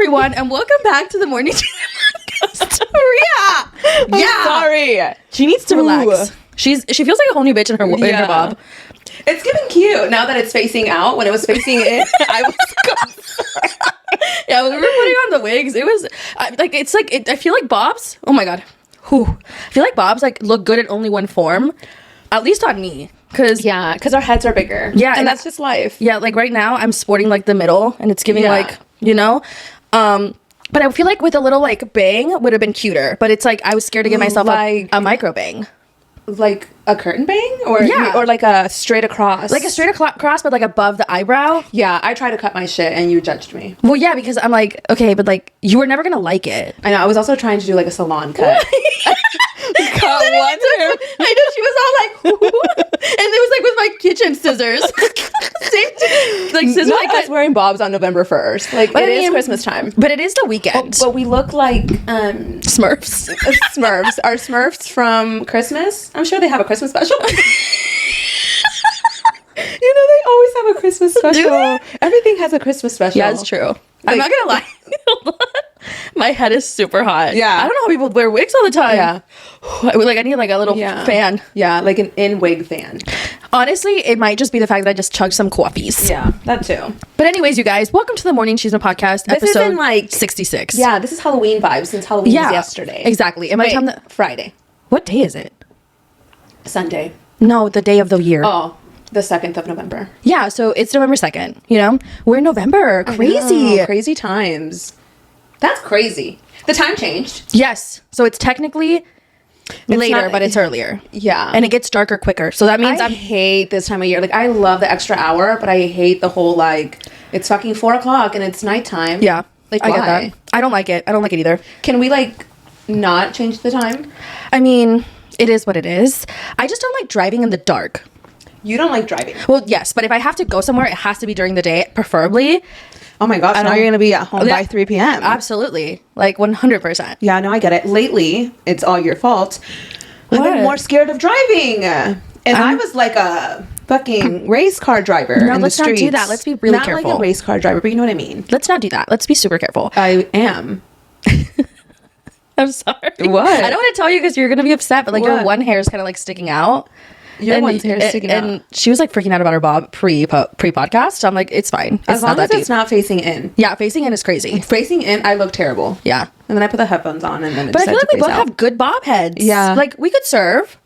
everyone, and welcome back to the Morning Podcast. Maria! I'm sorry. She needs to relax. She feels like a whole new bitch in her bob. It's getting cute now that it's facing out. When it was facing in, I was Yeah, when we were putting on the wigs, it was I feel like bobs. Oh my god. Whew. I feel like bobs like look good in only one form, at least on me. Because our heads are bigger. Yeah, and that's just life. Yeah, like right now I'm sporting like the middle, and it's giving like, you know, but I feel like with a little like bang would have been cuter. But it's like I was scared to give myself like a micro bang. Like a curtain bang? Or like a straight across? Like a straight across, but like above the eyebrow. Yeah, I tried to cut my shit and you judged me. Well, yeah, because I'm like, okay, but like you were never gonna like it. I know. I was also trying to do like a salon cut. Cut one hair. I know, she was all like, and it was like with my kitchen scissors. Same, like scissors. Not us wearing bobs on November 1st. Like, but it is Christmas time. But it is the weekend. But we look like Smurfs. Smurfs. Are Smurfs from Christmas? I'm sure they have a Christmas special. You know, they always have a Christmas special. Everything has a Christmas special. Yeah, it's true. Like, I'm not gonna lie. My head is super hot. Yeah. I don't know how people wear wigs all the time. Yeah. Like I need like a little fan. Yeah, like an in-wig fan. Honestly, it might just be the fact that I just chugged some coffees. Yeah, that too. But anyways, you guys, welcome to the Morning Chisme Podcast, this episode isn't like 66. Yeah, this is Halloween vibes since Halloween was yesterday. Exactly. And by the time that Friday. What day is it? Sunday. No, the day of the year. Oh, the 2nd of November. Yeah, so it's November 2nd, you know? We're in November. Crazy. Crazy times. That's crazy. The time changed. Yes. So it's technically later, but it's earlier. Yeah. And it gets darker quicker. So that means I hate this time of year. Like, I love the extra hour, but I hate the whole, like, it's fucking 4 o'clock and it's nighttime. Yeah. Like, I why? get that. I don't like it. I don't like it either. Can we, like, not change the time? I mean, it is what it is. I just don't like driving in the dark. You don't like driving? Well, yes, but if I have to go somewhere, it has to be during the day, preferably. Oh my gosh, now you're going to be at home by 3 p.m. Absolutely. Like 100%. Yeah, no, I get it. Lately, it's all your fault. I've been more scared of driving. And I was like a fucking race car driver in the streets. Let's not do that. Let's be really careful. Not like a race car driver, but you know what I mean. Let's not do that. Let's be super careful. I am. I'm sorry. What? I don't want to tell you because you're going to be upset, but like your one hair is kind of like sticking out. Your one's hair is sticking out. And she was like freaking out about her bob pre-podcast. So I'm like, it's fine. As long as it's not facing in. Yeah, facing in is crazy. Facing in, I look terrible. Yeah. And then I put the headphones on and then it But I feel like we both have good bob heads. Yeah. Like we could serve.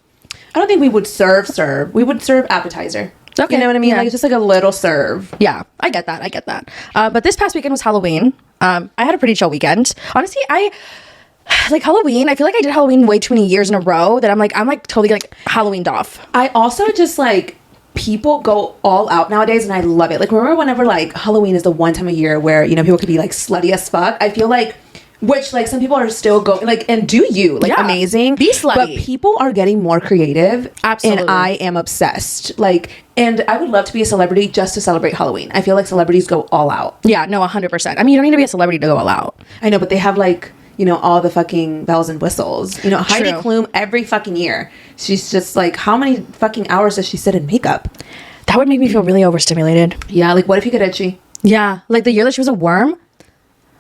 I don't think we would serve. We would serve appetizer. Okay. You know what I mean? Yeah. Like just like a little serve. Yeah, I get that. But this past weekend was Halloween. I had a pretty chill weekend. Honestly, like Halloween, I feel like I did Halloween way too many years in a row that I'm like totally like Halloweened off. I also just like people go all out nowadays and I love it. Like remember whenever like Halloween is the one time a year where, you know, people could be like slutty as fuck. I feel like which like some people are still going like and do you like amazing. Be slutty. But people are getting more creative. Absolutely. And I am obsessed. Like and I would love to be a celebrity just to celebrate Halloween. I feel like celebrities go all out. Yeah, no, 100%. I mean, you don't need to be a celebrity to go all out. I know, but they have like, you know, all the fucking bells and whistles. You know, Heidi Klum every fucking year. She's just like, how many fucking hours does she sit in makeup? That would make me feel really overstimulated. Yeah, like what if you get itchy? Yeah, like the year that she was a worm,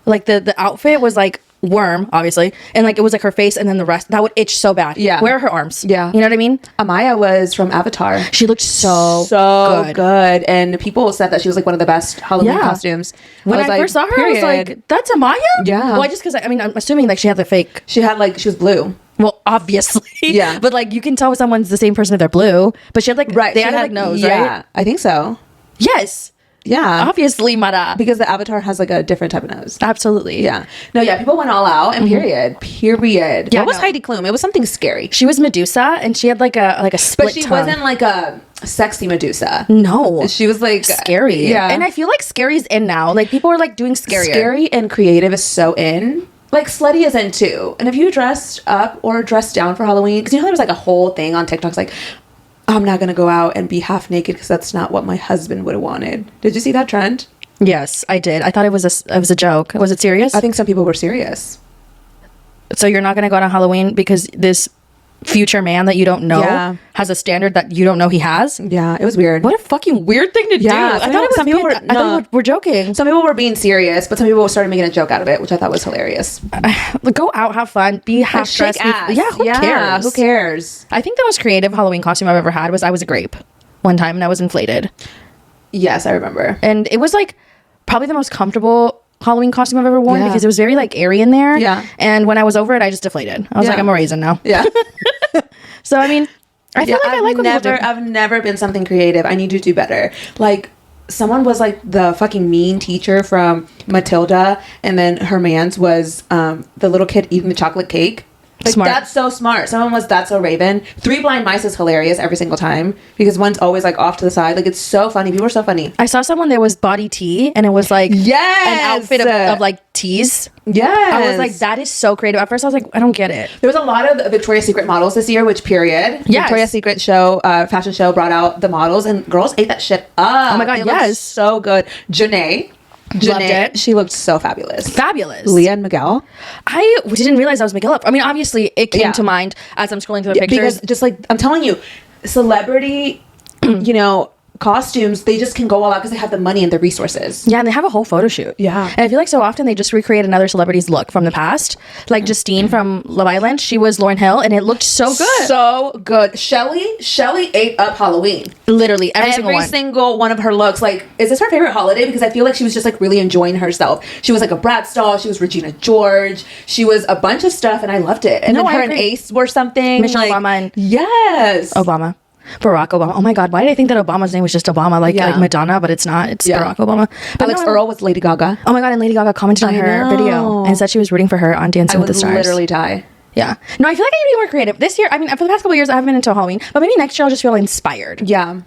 like the outfit was like worm, obviously, and like it was like her face and then the rest that would itch so bad. Yeah. Where are her arms? Yeah. You know what I mean? Amaya was from Avatar. She looked so good. And people said that she was like one of the best Halloween costumes. When I first saw her, I was like, that's Amaya? Yeah. Well, just because I mean, I'm assuming like she had the fake. She was blue. Well, obviously. Yeah. But like you can tell someone's the same person if they're blue. But she had like they had like nose, right? Yeah, I think so. Yes. Yeah. Obviously, Mara. Because the Avatar has like a different type of nose. Absolutely. Yeah. No, yeah, people went all out and period. Yeah, what was Heidi Klum? It was something scary. She was Medusa and she had like a split But she tongue. wasn't like a sexy Medusa. No. She was like scary. Yeah. And I feel like scary's in now. Like people are like doing scarier. Scary and creative is so in. Like slutty is in too. And if you dressed up or dressed down for Halloween, because you know there was like a whole thing on TikTok, like I'm not gonna go out and be half naked because that's not what my husband would have wanted. Did you see that trend? Yes, I did. I thought it was a joke. Was it serious? I think some people were serious. So you're not gonna go out on Halloween because this future man that you don't know Yeah. has a standard that you don't know he has. Yeah, it was weird. What a fucking weird thing to do. Yeah, I thought it was some people weird. were- I thought no. we're joking. Some people were being serious, but some people started making a joke out of it, which I thought was hilarious. Like, go out, have fun, be half Shake dressed. ass. Yeah, who cares? Who cares? I think the most creative Halloween costume I've ever had was I was a grape one time and I was inflated. Yes, I remember. And it was like probably the most comfortable Halloween costume I've ever worn Yeah. because it was very like airy in there. Yeah. And when I was over it, I just deflated. I was Yeah. like, I'm a raisin now. Yeah. So, I mean, I feel like I like when people do- I've never been something creative. I need to do better. Like, someone was like the fucking mean teacher from Matilda, and then her man's was the little kid eating the chocolate cake. Like, Smart. that's so smart. Someone was That's So Raven. Three Blind Mice is hilarious every single time because one's always like off to the side. Like, it's so funny. People are so funny. I saw someone that was body tea and it was like Yes! an outfit of like teas. Yes. I was like, that is so creative. At first I was like, I don't get it. There was a lot of Victoria's Secret models this year, which period. Yes. Victoria's Secret show, fashion show brought out the models and girls ate that shit up. Oh my God, They looked yes. so good. Janae. Loved it. She looked so fabulous. Fabulous. Leah and Miguel. I didn't realize I was Miguel. I mean, obviously it came Yeah. to mind as I'm scrolling through the Because pictures. just like, I'm telling you, celebrity, you know, costumes, they just can go all out because they have the money and the resources. Yeah, and they have a whole photo shoot. Yeah. And I feel like so often they just recreate another celebrity's look from the past. Like Justine from Love Island, she was Lauryn Hill and it looked so good. So good. Shelly ate up Halloween. Literally every single one. one of her looks. Like, is this her favorite holiday? Because I feel like she was just like really enjoying herself. She was like a Bratz doll. She was Regina George. She was a bunch of stuff, and I loved it. And No, then I her and agree. Ace were something. Michelle like, Obama and- yes, Obama. Barack Obama. Oh my God, why did I think that Obama's name was just Obama? Like, Yeah. like Madonna, but it's not. It's Yeah. Barack Obama. But Alex no, Earl was Lady Gaga. Oh my God, and Lady Gaga commented on I her know. video and said she was rooting for her on I Dancing with would the Stars. literally die. Yeah. No, I feel like I need to be more creative. This year, I mean, for the past couple of years, I haven't been into Halloween, but maybe next year I'll just feel inspired. Yeah.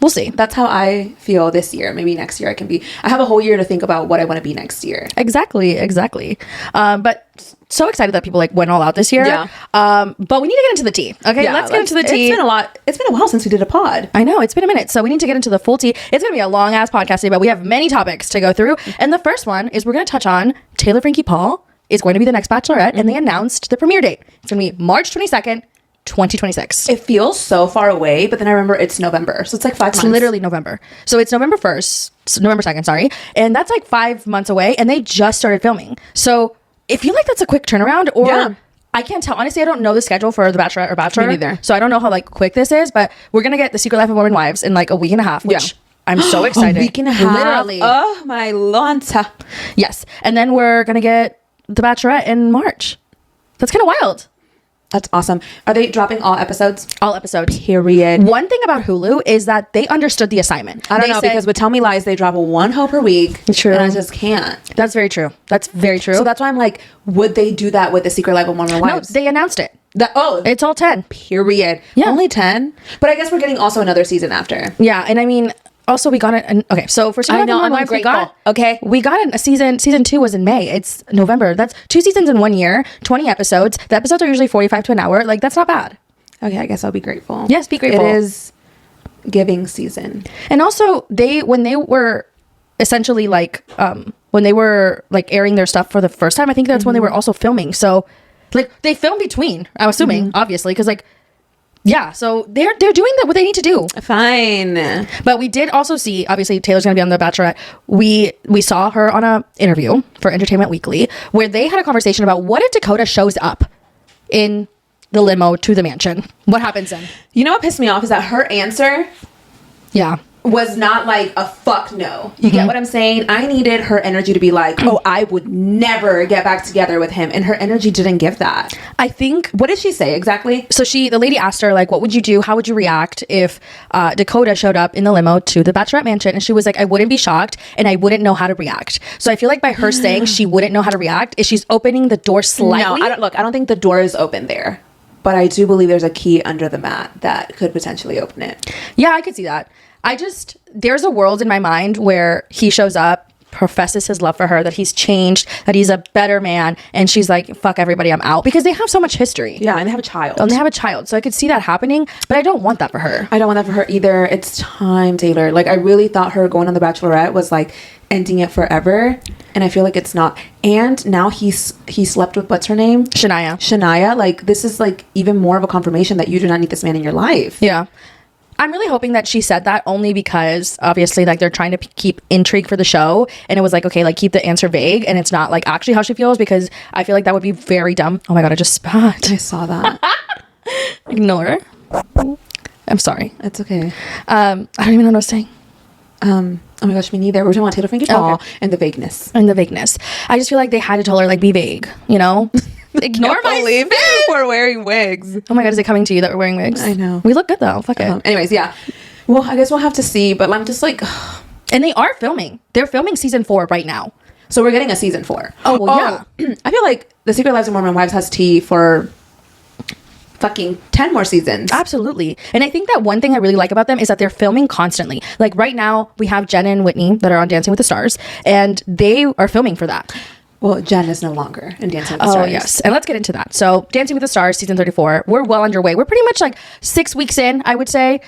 We'll see. That's how I feel this year. Maybe next year I have a whole year to think about what I want to be next year. Exactly. But so excited that people like went all out this year. Yeah. But we need to get into the tea. Okay, let's get into the tea. It's been a while since we did a pod. I know, it's been a minute. So we need to get into the full tea. It's going to be a long ass podcast today, but we have many topics to go through. And the first one is we're going to touch on Taylor Frankie Paul is going to be the next Bachelorette, and they announced the premiere date. It's going to be March 22nd, 2026. It feels so far away, but then I remember it's November. So it's like 5 months. It's literally November. So it's November 2nd, sorry. And that's like 5 months away, and they just started filming. So I feel like that's a quick turnaround, or Yeah. I can't tell. Honestly, I don't know the schedule for the Bachelorette or Bachelor. Me neither. So I don't know how like quick this is, but we're going to get The Secret Life of Mormon Wives in like a week and a half, which Yeah. I'm so excited. A week and a half. Literally. Oh my Lanta. Yes. And then we're going to get The Bachelorette in March. That's kind of wild. That's awesome. Are they dropping all episodes? All episodes. Period. One thing about Hulu is that they understood the assignment. I don't They know said- because with Tell Me Lies, they drop one hoe per week. True. And I just can't. That's very true. That's very true. So that's why I'm like, would they do that with The Secret Life of Mormon no, Wives? they announced it. Oh, It's all 10. period. Yeah. Only 10? But I guess we're getting also another season after. Yeah, and I mean, also we got it. Okay, so for Secret I Life know, of Mormon I'm Wives, we ungrateful. got Okay. we got a season. Season 2 was in May. It's November. That's 2 seasons in 1 year. 20 episodes. The episodes are usually 45 to an hour. Like that's not bad. Okay, I guess I'll be grateful. Yes, be grateful. It is giving season. And also, when they were essentially like when they were like airing their stuff for the first time, I think that's when they were also filming. So like they filmed between. I'm assuming, obviously, because like. Yeah, so they're doing what they need to do. Fine. But we did also see, obviously, Taylor's going to be on The Bachelorette. We saw her on a interview for Entertainment Weekly where they had a conversation about what if Dakota shows up in the limo to the mansion? What happens then? You know what pissed me off is that her answer Yeah. was not like a fuck no. You get what I'm saying? I needed her energy to be like, oh, I would never get back together with him. And her energy didn't give that. I think What did she say exactly? so. The lady asked her like, "What would you do? How would you react if Dakota showed up in the limo to the Bachelorette mansion?" And she was like, "I wouldn't be shocked, and I wouldn't know how to react." So I feel like by her saying she wouldn't know how to react, is she's opening the door slightly. No, I don't think the door is open there. But I do believe there's a key under the mat that could potentially open it. Yeah, I could see that. There's a world in my mind where he shows up professes his love for her, that he's changed, that he's a better man, and she's like, fuck everybody, I'm out, because they have so much history. Yeah, and they have a child. And they have a child, so I could see that happening, but I don't want that for her. I don't want that for her either. It's time, Taylor. Like, I really thought her going on The Bachelorette was like ending it forever, and I feel like it's not. And now he slept with, what's her name? Shania. Like, this is like even more of a confirmation that you do not need this man in your life. Yeah. I'm really hoping that she said that only because obviously like they're trying to keep intrigue for the show, and it was like, okay, like keep the answer vague and it's not like actually how she feels, because I feel like that would be very dumb. Oh my god, I just spat. I saw that. Ignore. I'm sorry. It's okay. I don't even know what I was saying. Oh my gosh, me neither. We're talking about Taylor Frankie Paul and the vagueness. I just feel like they had to tell her like be vague, you know? Ignore my face. We're wearing wigs. Oh my god, is it coming to you that we're wearing wigs? I know. We look good though. Fuck it. Anyways, yeah. Well, I guess we'll have to see, but I'm just like... And they are filming. They're filming season 4 right now. So we're getting a season 4. Oh, well, yeah. I feel like The Secret Lives of Mormon Wives has tea for fucking 10 more seasons. Absolutely. And I think that one thing I really like about them is that they're filming constantly. Like right now, we have Jen and Whitney that are on Dancing with the Stars, and they are filming for that. Well, Jen is no longer in Dancing with the Stars. Oh, yes. And let's get into that. So, Dancing with the Stars, season 34, we're well underway. We're pretty much like 6 weeks in, I would say,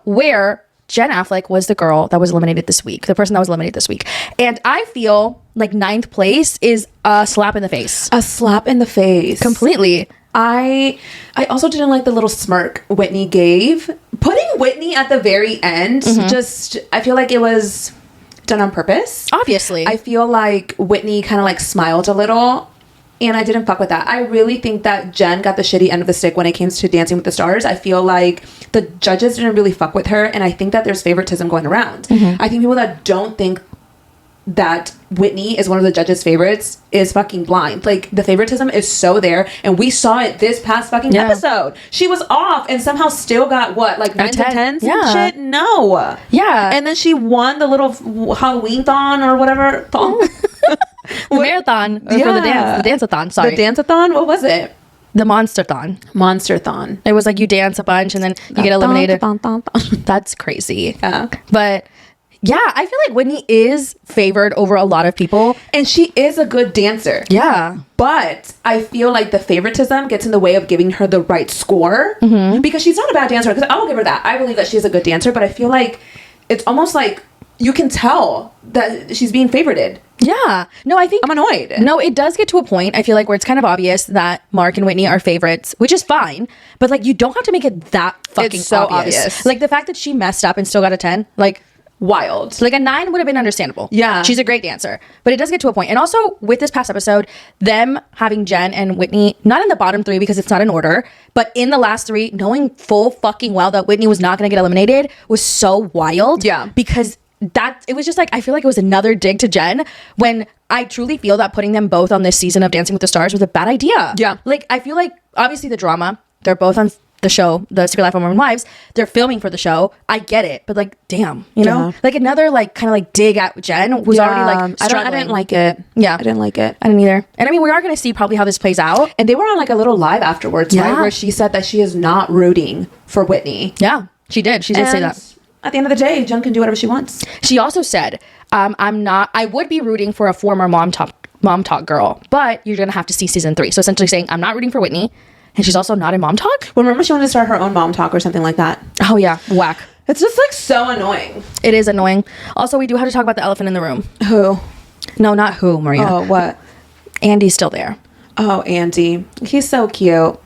where Jen Affleck was the girl that was eliminated this week, the person that was eliminated this week. And I feel like 9th place is a slap in the face. A slap in the face. Completely. I also didn't like the little smirk Whitney gave. Putting Whitney at the very end, I feel like it was done on purpose. Obviously. I feel like Whitney kind of like smiled a little, and I didn't fuck with that. I really think that Jen got the shitty end of the stick when it came to Dancing with the Stars. I feel like the judges didn't really fuck with her, and I think that there's favoritism going around. I think people that don't think that Whitney is one of the judges' favorites is fucking blind. Like, the favoritism is so there, and we saw it this past fucking episode. She was off and somehow still got what, like 9s and 10s and shit? No. Yeah. And then she won the little Halloween thon or whatever thon. The marathon for the dance-a-thon, sorry. The dance-a-thon? What was it? The Monster-thon. Monster-thon. It was like you dance a bunch and then you get eliminated. That's crazy. Yeah. But yeah, I feel like Whitney is favored over a lot of people. And she is a good dancer. Yeah. But I feel like the favoritism gets in the way of giving her the right score. Because she's not a bad dancer. Because I will give her that. I believe that she's a good dancer. But I feel like it's almost like you can tell that she's being favorited. Yeah. No, I think... I'm annoyed. No, it does get to a point, I feel like, where it's kind of obvious that Mark and Whitney are favorites, which is fine. But, like, you don't have to make it that fucking so obvious. Like, the fact that she messed up and still got a 10, like... Wild. Like a 9 would have been understandable. Yeah. She's a great dancer. But it does get to a point. And also, with this past episode, them having Jen and Whitney, not in the bottom 3 because it's not in order, but in the last 3, knowing full fucking well that Whitney was not going to get eliminated was so wild. Yeah. Because it was just like, I feel like it was another dig to Jen when I truly feel that putting them both on this season of Dancing with the Stars was a bad idea. Yeah. Like, I feel like, obviously the drama, they're both on the show, The Secret Life of Mormon Wives, they're filming for the show. I get it, but like, damn, you know, like another like kind of like dig at Jen was already like struggling. I didn't like it. Yeah, I didn't like it. I didn't either. And I mean, we are going to see probably how this plays out. And they were on like a little live afterwards, right, where she said that she is not rooting for Whitney. Yeah, she did. She did say that. At the end of the day, Jen can do whatever she wants. She also said, I would be rooting for a former mom talk girl, but you're going to have to see season 3. So essentially saying, I'm not rooting for Whitney. And she's also not in Mom Talk? Well, remember she wanted to start her own Mom Talk or something like that. Oh, yeah. Whack. It's just, like, so annoying. It is annoying. Also, we do have to talk about the elephant in the room. Who? No, not who, Maria. Oh, what? Andy's still there. Oh, Andy. He's so cute.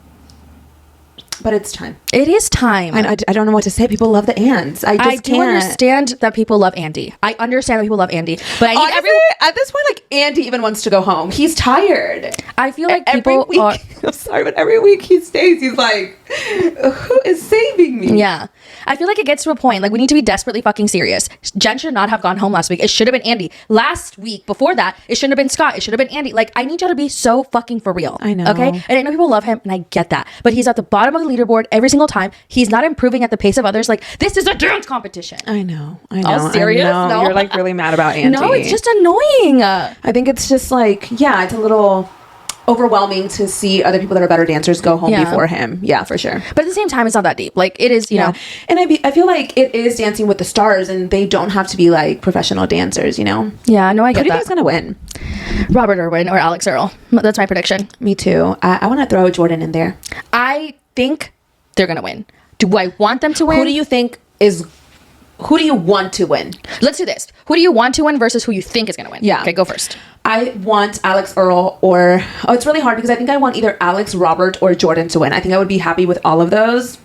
But it's time. It is time. I don't know what to say. People love the Ands. I just do understand that people love Andy. I understand that people love Andy. But I need everyone... At this point, like, Andy even wants to go home. He's tired. I feel like every week, I'm sorry, but every week he stays, he's like, who is saving me? Yeah. I feel like it gets to a point, like, we need to be desperately fucking serious. Jen should not have gone home last week. It should have been Andy. Last week, before that, it shouldn't have been Scott. It should have been Andy. Like, I need y'all to be so fucking for real. I know. Okay? And I know people love him, and I get that. But he's at the bottom of the leaderboard every single time. He's not improving at the pace of others. Like, this is a dance competition. I know. All serious? No. You're, like, really mad about Andy. No, it's just annoying. I think it's just, like, yeah, it's a little... overwhelming to see other people that are better dancers go home before him. Yeah, for sure. But at the same time, it's not that deep. Like, it is, you know. And I feel like it is Dancing with the Stars, and they don't have to be like professional dancers, you know? Yeah, no, I get Who do you that. think's gonna win? Robert Irwin or Alex Earl. That's my prediction. Me too. I want to throw Jordan in there. I think they're gonna win. Do I want them to win? Who do you want to win? Let's do this. Who do you want to win versus who you think is gonna win? Yeah. Okay, go first. I want Alex Earl it's really hard because I think I want either Alex, Robert, or Jordan to win. I think I would be happy with all of those.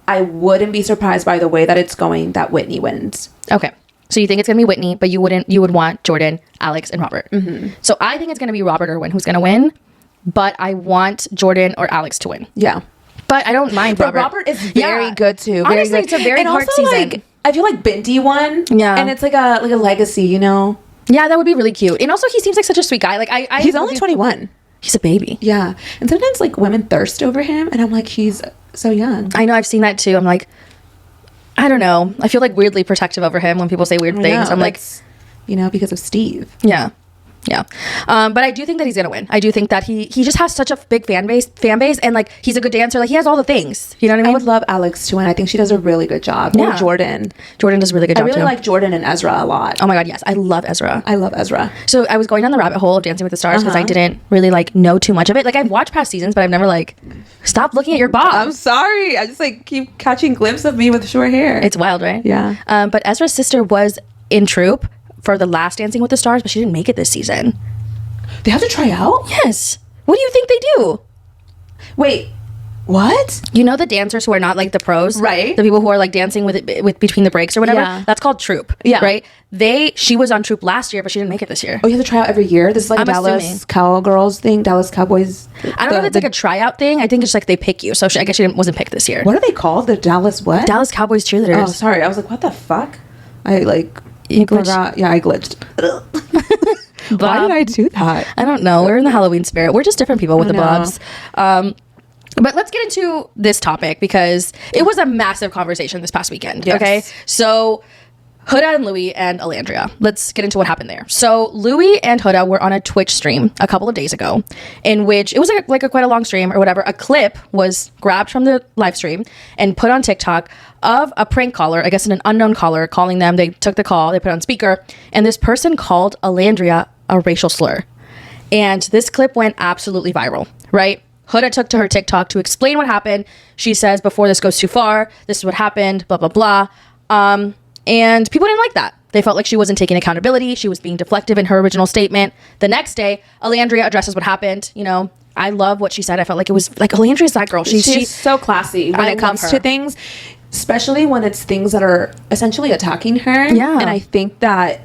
I wouldn't be surprised by the way that it's going that Whitney wins. Okay. So you think it's gonna be Whitney, but you would want Jordan, Alex, and Robert. Mm-hmm. So I think it's gonna be Robert Irwin who's gonna win, but I want Jordan or Alex to win. Yeah. But I don't mind Robert. But Robert is very good too. Very Honestly, good. it's a very and hard also, season. Like, I feel like Binti won. Yeah. And it's like a legacy, you know? Yeah, that would be really cute. And also, he seems like such a sweet guy. Like he's only 21. He's a baby. Yeah. And sometimes like women thirst over him, and I'm like, he's so young. I know, I've seen that too. I'm like, I don't know. I feel like weirdly protective over him when people say weird things. I'm like, you know, because of Steve. Yeah. Yeah. But I do think that he's gonna win. I do think that he just has such a big fan base, and like he's a good dancer. Like he has all the things. You know what I mean? I would love Alex to win. I think she does a really good job. Yeah. Or Jordan. Jordan does a really good job. I really too. like Jordan and Ezra a lot. Oh my god, yes. I love Ezra. I love Ezra. So I was going down the rabbit hole of Dancing with the Stars because I didn't really like know too much of it. Like I've watched past seasons, but I've never like stopped looking at your bob. I'm sorry. I just like keep catching glimpses of me with short hair. It's wild, right? Yeah. But Ezra's sister was in troupe for the last Dancing with the Stars, but she didn't make it this season. They have to try out? Yes. What do you think they do? Wait, what? You know the dancers who are not like the pros, right? The people who are like dancing with between the breaks or whatever. Yeah. That's called troupe. Yeah. Right. She was on troupe last year, but she didn't make it this year. Oh, you have to try out every year. This is like a Dallas Cowgirls thing. Dallas Cowboys. I don't know if it's like a tryout thing. I think it's like they pick you. So I guess she wasn't picked this year. What are they called? The Dallas what? Dallas Cowboys cheerleaders. Oh, sorry. I was like, what the fuck? I like. You glitched. Forgot. Yeah, I glitched. Why did I do that? I don't know. We're in the Halloween spirit. We're just different people with the bobs. But let's get into this topic because it was a massive conversation this past weekend. Yes. Okay. So Huda and Louis and Alandria. Let's get into what happened there. So Louis and Huda were on a Twitch stream a couple of days ago in which it was like a quite a long stream or whatever. A clip was grabbed from the live stream and put on TikTok of a prank caller, I guess an unknown caller calling them. They took the call, they put it on speaker, and this person called Alandria a racial slur. And this clip went absolutely viral, right? Huda took to her TikTok to explain what happened. She says, before this goes too far, this is what happened, blah, blah, blah. And people didn't like that. They felt like she wasn't taking accountability. She was being deflective in her original statement. The next day, Alandria addresses what happened. You know, I love what she said. I felt like it was like Alandria's that girl. She's so classy when it comes to things, especially when it's things that are essentially attacking her. Yeah. And I think that,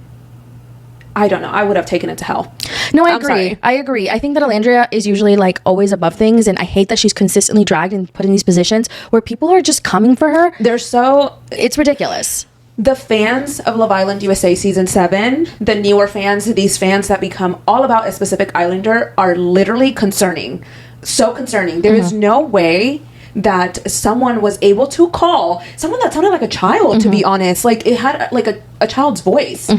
I don't know, I would have taken it to hell. No, I agree. I agree. I think that Alandria is usually like always above things, and I hate that she's consistently dragged and put in these positions where people are just coming for her. It's ridiculous. The fans of Love Island USA Season 7, the newer fans, these fans that become all about a specific islander are literally concerning. So concerning. There is no way that someone was able to call someone that sounded like a child, to be honest. Like it had like a child's voice.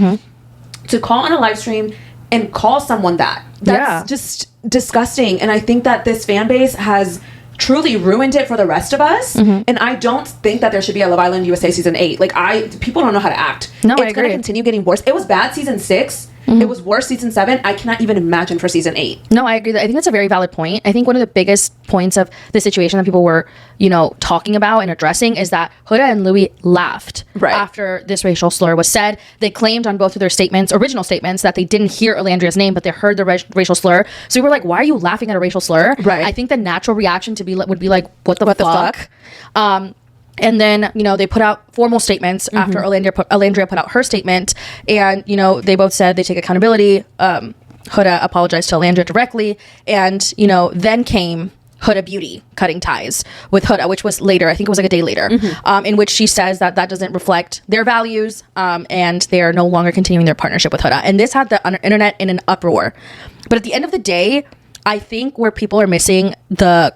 To call on a live stream and call someone that's just disgusting. And I think that this fan base has truly ruined it for the rest of us. And I don't think that there should be a Love Island USA Season 8. Like people don't know how to act. No, it's going to continue getting worse. It was bad Season 6. It was worse Season 7. I cannot even imagine for Season 8. No, I agree. I think that's a very valid point. I think one of the biggest points of the situation that people were, talking about and addressing is that Huda and Louis laughed after this racial slur was said. They claimed on both of their original statements, that they didn't hear Alandria's name, but they heard the racial slur. So we were like, why are you laughing at a racial slur? Right. I think the natural reaction would be like, what the fuck? And then, they put out formal statements after Alandria put out her statement. And, they both said they take accountability. Huda apologized to Alandria directly. And, then came Huda Beauty cutting ties with Huda, which was later. I think it was like a day later, in which she says that doesn't reflect their values and they are no longer continuing their partnership with Huda. And this had the internet in an uproar. But at the end of the day, I think where people are missing the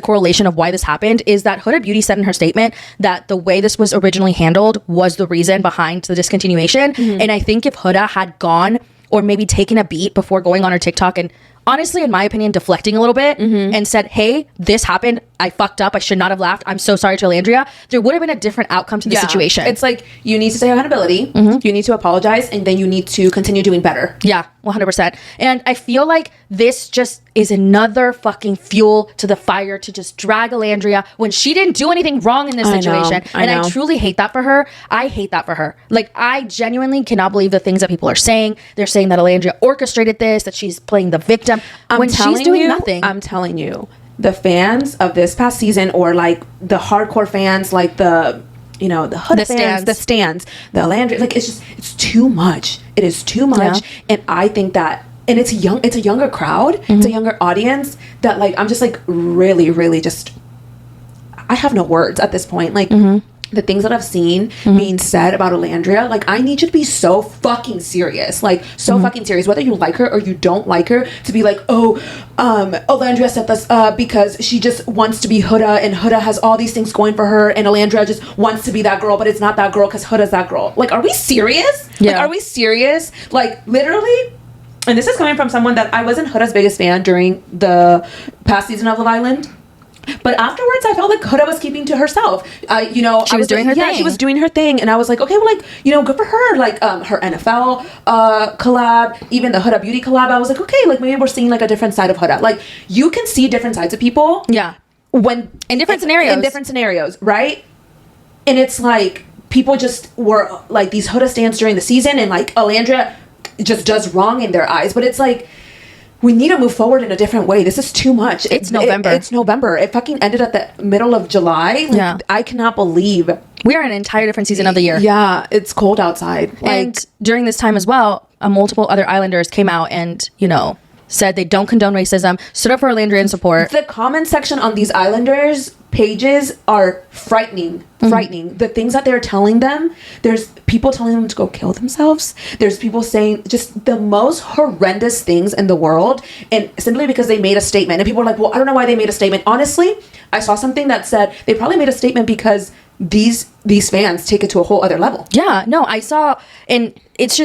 correlation of why this happened is that Huda Beauty said in her statement that the way this was originally handled was the reason behind the discontinuation. And I think if Huda had gone or maybe taken a beat before going on her TikTok and honestly, in my opinion, deflecting a little bit and said, hey, this happened. I fucked up. I should not have laughed. I'm so sorry to Alandria. There would have been a different outcome to the situation. It's like, you need to say accountability. You need to apologize, and then you need to continue doing better. Yeah, 100%. And I feel like this just is another fucking fuel to the fire to just drag Alandria when she didn't do anything wrong in this situation. I truly hate that for her. I hate that for her. Like, I genuinely cannot believe the things that people are saying. They're saying that Alandria orchestrated this, that she's playing the victim when she's doing nothing. I'm telling you, the fans of this past season, or like the hardcore fans, like the Huda fans, the stands, the Alandria, like, it's too much. It is too much. Yeah. And I think that, and it's a younger crowd, it's a younger audience, that like, I'm just like really, really just, I have no words at this point. Like, the things that I've seen being said about Alandria, like, I need you to be so fucking serious. Like, so fucking serious. Whether you like her or you don't like her, to be like, Alandria set this up because she just wants to be Huda, and Huda has all these things going for her, and Alandria just wants to be that girl, but it's not that girl because Huda's that girl. Like, are we serious? Yeah. Like, are we serious? Like, literally... And this is coming from someone that I wasn't Huda's biggest fan during the past season of Love Island. But afterwards, I felt like Huda was keeping to herself. She was doing her thing. Yeah, she was doing her thing. And I was like, okay, well, like, good for her. Like, her NFL collab, even the Huda Beauty collab. I was like, okay, like, maybe we're seeing, like, a different side of Huda. Like, you can see different sides of people. Yeah. In different scenarios, right? And it's like, people just were, like, these Huda stands during the season, and, like, Alandria just does wrong in their eyes. But it's like, we need to move forward in a different way. This is too much. It's November. It's November. It fucking ended at the middle of July. Like, yeah. I cannot believe. We are in an entire different season of the year. Yeah, it's cold outside. Like, and during this time as well, multiple other Islanders came out and, said they don't condone racism, stood up for Alandria in support. The comment section on these Islanders pages are frightening. The things that they're telling them, there's people telling them to go kill themselves. There's people saying just the most horrendous things in the world, and simply because they made a statement. And people are like, well, I don't know why they made a statement. Honestly, I saw something that said they probably made a statement because these fans take it to a whole other level. Yeah, no, I saw, and it's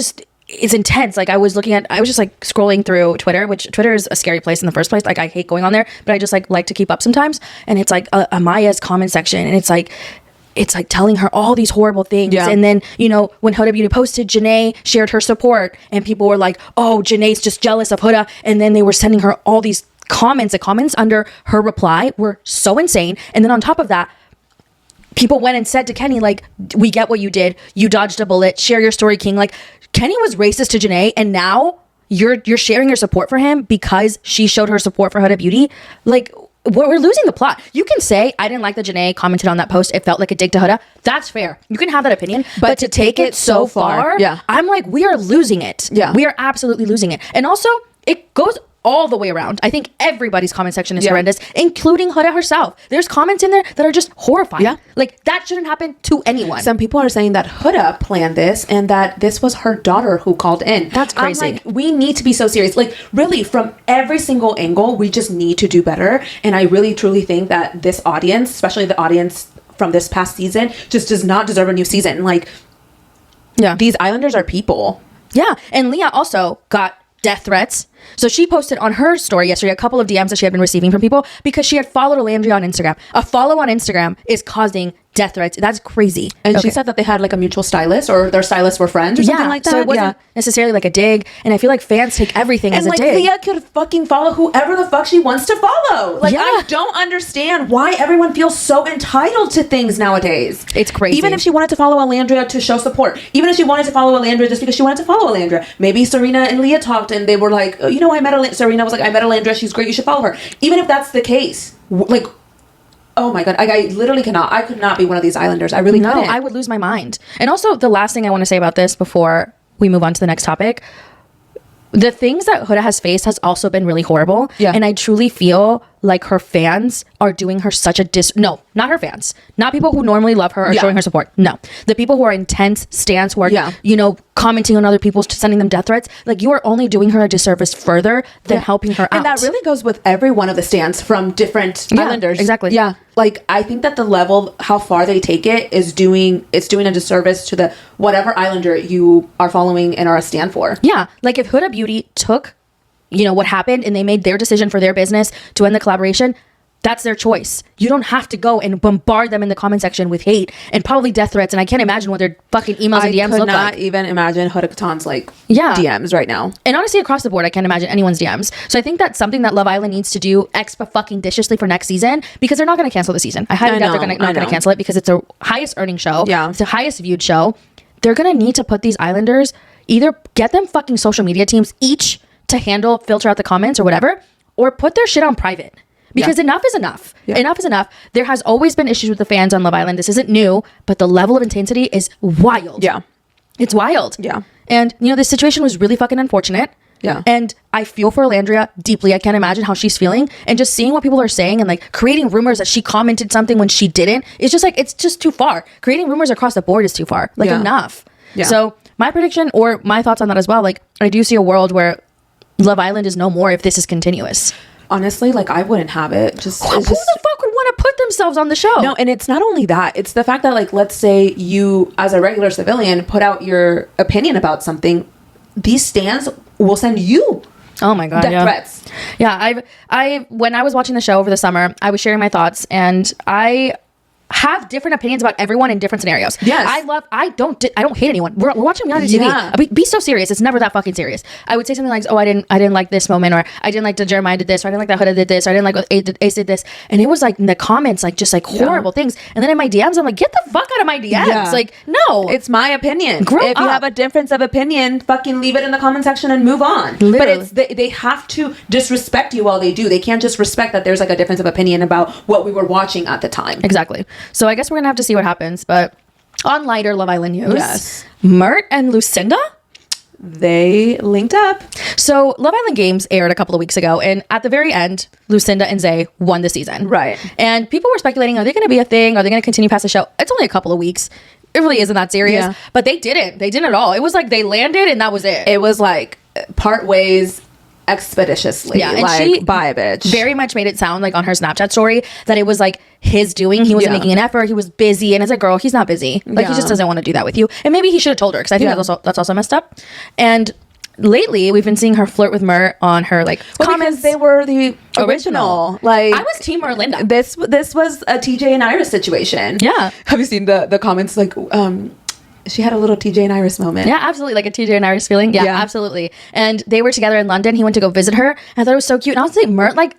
intense. Like, I was just like scrolling through Twitter, which Twitter is a scary place in the first place. Like, I hate going on there, but I just like to keep up sometimes. And it's like Amaya's comment section, and it's like telling her all these horrible things. Yeah. And then, when Huda Beauty posted, Janae shared her support, and people were like, oh, Janae's just jealous of Huda. And then they were sending her all these comments. The comments under her reply were so insane. And then on top of that, people went and said to Kenny, like, we get what you did. You dodged a bullet. Share your story, King. Like, Kenny was racist to Janae, and now you're sharing your support for him because she showed her support for Huda Beauty. Like, we're losing the plot. You can say, I didn't like that Janae commented on that post. It felt like a dig to Huda. That's fair. You can have that opinion. But to take it so far, yeah. I'm like, we are losing it. Yeah. We are absolutely losing it. And also, it goes all the way around. I think everybody's comment section is horrendous, including Huda herself. There's comments in there that are just horrifying. Yeah. Like, that shouldn't happen to anyone. Some people are saying that Huda planned this and that this was her daughter who called in. That's crazy. I'm like, we need to be so serious. Like, really, from every single angle, we just need to do better. And I really, truly think that this audience, especially the audience from this past season, just does not deserve a new season. Like, yeah, these Islanders are people. Yeah. And Leah also got death threats. So she posted on her story yesterday a couple of DMs that she had been receiving from people because she had followed Alandria on Instagram. A follow on Instagram is causing death threats. That's crazy. And she said that they had like a mutual stylist, or their stylists were friends or something like that. So it wasn't necessarily like a dig. And I feel like fans take everything as a dig. And like, Leah could fucking follow whoever the fuck she wants to follow. Like, I don't understand why everyone feels so entitled to things nowadays. It's crazy. Even if she wanted to follow Alandria to show support, even if she wanted to follow Alandria just because she wanted to follow Alandria, maybe Serena and Leah talked and they were like, oh, Serena was like, I met Alandria, she's great, you should follow her. Even if that's the case, like, oh my god, I literally cannot. I could not be one of these Islanders. I really couldn't. I would lose my mind. And also, the last thing I want to say about this before we move on to the next topic, the things that Huda has faced has also been really horrible. Yeah. And I truly feel like her fans are doing her such a no, not her fans. Not people who normally love her or showing her support. No. The people who are intense stans, who are, commenting on other people, sending them death threats. Like, you are only doing her a disservice further than helping her out. And that really goes with every one of the stans from different Islanders. Exactly. Yeah. Like, I think that the level, how far they take it is doing a disservice to the whatever Islander you are following and are a stan for. Yeah. Like, if Huda Beauty took you know, what happened and they made their decision for their business to end the collaboration, that's their choice. You don't have to go and bombard them in the comment section with hate and probably death threats. And I can't imagine what their fucking emails and DMs look like. I could not even imagine Huda Khatan's like DMs right now. And honestly, across the board, I can't imagine anyone's DMs. So I think that's something that Love Island needs to do extra fucking viciously for next season, because they're not going to cancel the season. I highly doubt they're not going to cancel it, because it's the highest earning show. Yeah. It's the highest viewed show. They're going to need to put these Islanders, either get them fucking social media teams each to filter out the comments or whatever, or put their shit on private. Because enough is enough. Yeah. Enough is enough. There has always been issues with the fans on Love Island. This isn't new, but the level of intensity is wild. Yeah. It's wild. Yeah. And, you know, this situation was really fucking unfortunate. Yeah. And I feel for Alandria deeply. I can't imagine how she's feeling. And just seeing what people are saying and like creating rumors that she commented something when she didn't, it's just like, it's just too far. Creating rumors across the board is too far. Like, enough. Yeah. So my prediction, or my thoughts on that as well, like, I do see a world where Love Island is no more if this is continuous. Honestly, like, I wouldn't have it. Who the fuck would want to put themselves on the show? No, and it's not only that. It's the fact that, like, let's say you, as a regular civilian, put out your opinion about something. These stans will send you. Oh my God, death threats. Yeah, I when I was watching the show over the summer, I was sharing my thoughts, and I have different opinions about everyone in different scenarios. Yes. I don't hate anyone. We're watching reality TV. Be so serious. It's never that fucking serious. I would say something like, oh, I didn't like this moment, or I didn't like that Jeremiah did this, or I didn't like that Huda did this, or I didn't like what Ace did this. And it was like in the comments, like just like horrible things. And then in my DMs, I'm like, get the fuck out of my DMs. Yeah. Like, no. It's my opinion. Grow if up. you have a difference of opinion, fucking leave it in the comment section and move on. Literally. But they have to disrespect you while they do. They can't just respect that there's like a difference of opinion about what we were watching at the time. Exactly. So I guess we're gonna have to see what happens. But on lighter Love Island news, yes, Mert and Lucinda, they linked up. So Love Island Games aired a couple of weeks ago, and at the very end, Lucinda and Zay won the season. Right. And people were speculating, are they going to be a thing? Are they going to continue past the show? It's only a couple of weeks. It really isn't that serious. Yeah. But they didn't. They didn't at all. It was like they landed and that was it. It was like part ways expeditiously. Yeah, and like, she bye, bitch. Very much made it sound like on her Snapchat story that it was like his doing. He wasn't making an effort. He was busy. And it's like, girl, he's not busy. Like, he just doesn't want to do that with you. And maybe he should have told her, because I think that's also messed up. And lately, we've been seeing her flirt with Mert on her like comments. Because they were the original. Like, I was Team Merlinda. This was a TJ and Iris situation. Yeah. Have you seen the comments? Like, she had a little TJ and Iris moment. Yeah, absolutely. Like a TJ and Iris feeling. Yeah, absolutely. And they were together in London. He went to go visit her. And I thought it was so cute. And honestly, Mert like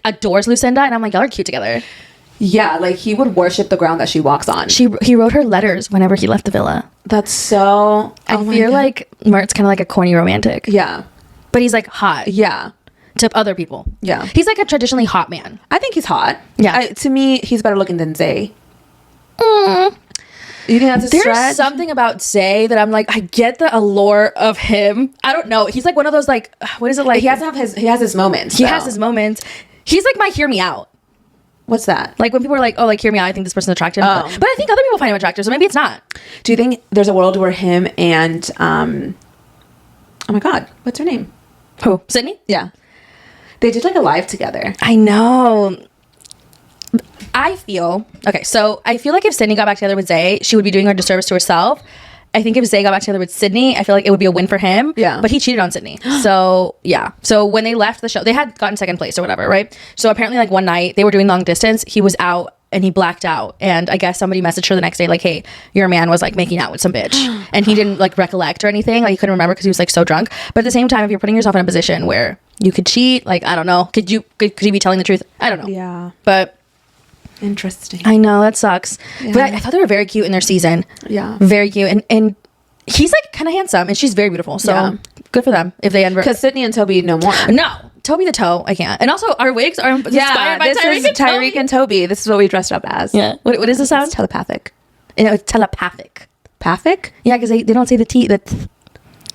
adores Lucinda. And I'm like, y'all are cute together. Yeah, like he would worship the ground that she walks on. He wrote her letters whenever he left the villa. That's so... I feel like Mert's kind of like a corny romantic. Yeah. But he's like hot. Yeah. To other people. Yeah. He's like a traditionally hot man. I think he's hot. Yeah. To me, he's better looking than Zay. You think that's a There's stretch? something about Zay that I'm like, I get the allure of him. I don't know. He's like one of those like, what is it like? He has his moments. He has his moments. He's like my hear me out. What's that? Like when people are like, oh, like hear me out, I think this person's attractive. But I think other people find him attractive, so maybe it's not. Do you think there's a world where him and oh my God, what's her name? Who? Sydney? Yeah. They did like a live together. I know. I feel like if Sydney got back together with Zay, she would be doing her disservice to herself. I think if Zay got back together with Sydney, I feel like it would be a win for him. Yeah. But he cheated on Sydney. So, yeah. So when they left the show, they had gotten second place or whatever, right? So apparently like one night they were doing long distance. He was out and he blacked out. And I guess somebody messaged her the next day like, hey, your man was like making out with some bitch. And he didn't like recollect or anything. Like he couldn't remember because he was like so drunk. But at the same time, if you're putting yourself in a position where you could cheat, like, I don't know. Could you be telling the truth? I don't know. Yeah. But... interesting. I know, that sucks. Yeah. But I thought they were very cute in their season. Yeah. Very cute. And he's like kind of handsome and she's very beautiful. So good for them if they ever... Because Sydney and Toby no more. No. Toby the Toe, I can't. And also our wigs are inspired by Tyreek and Toby. This is what we dressed up as. Yeah. What is the sound? It's telepathic. It's telepathic. Pathic? Yeah, because they don't say the T.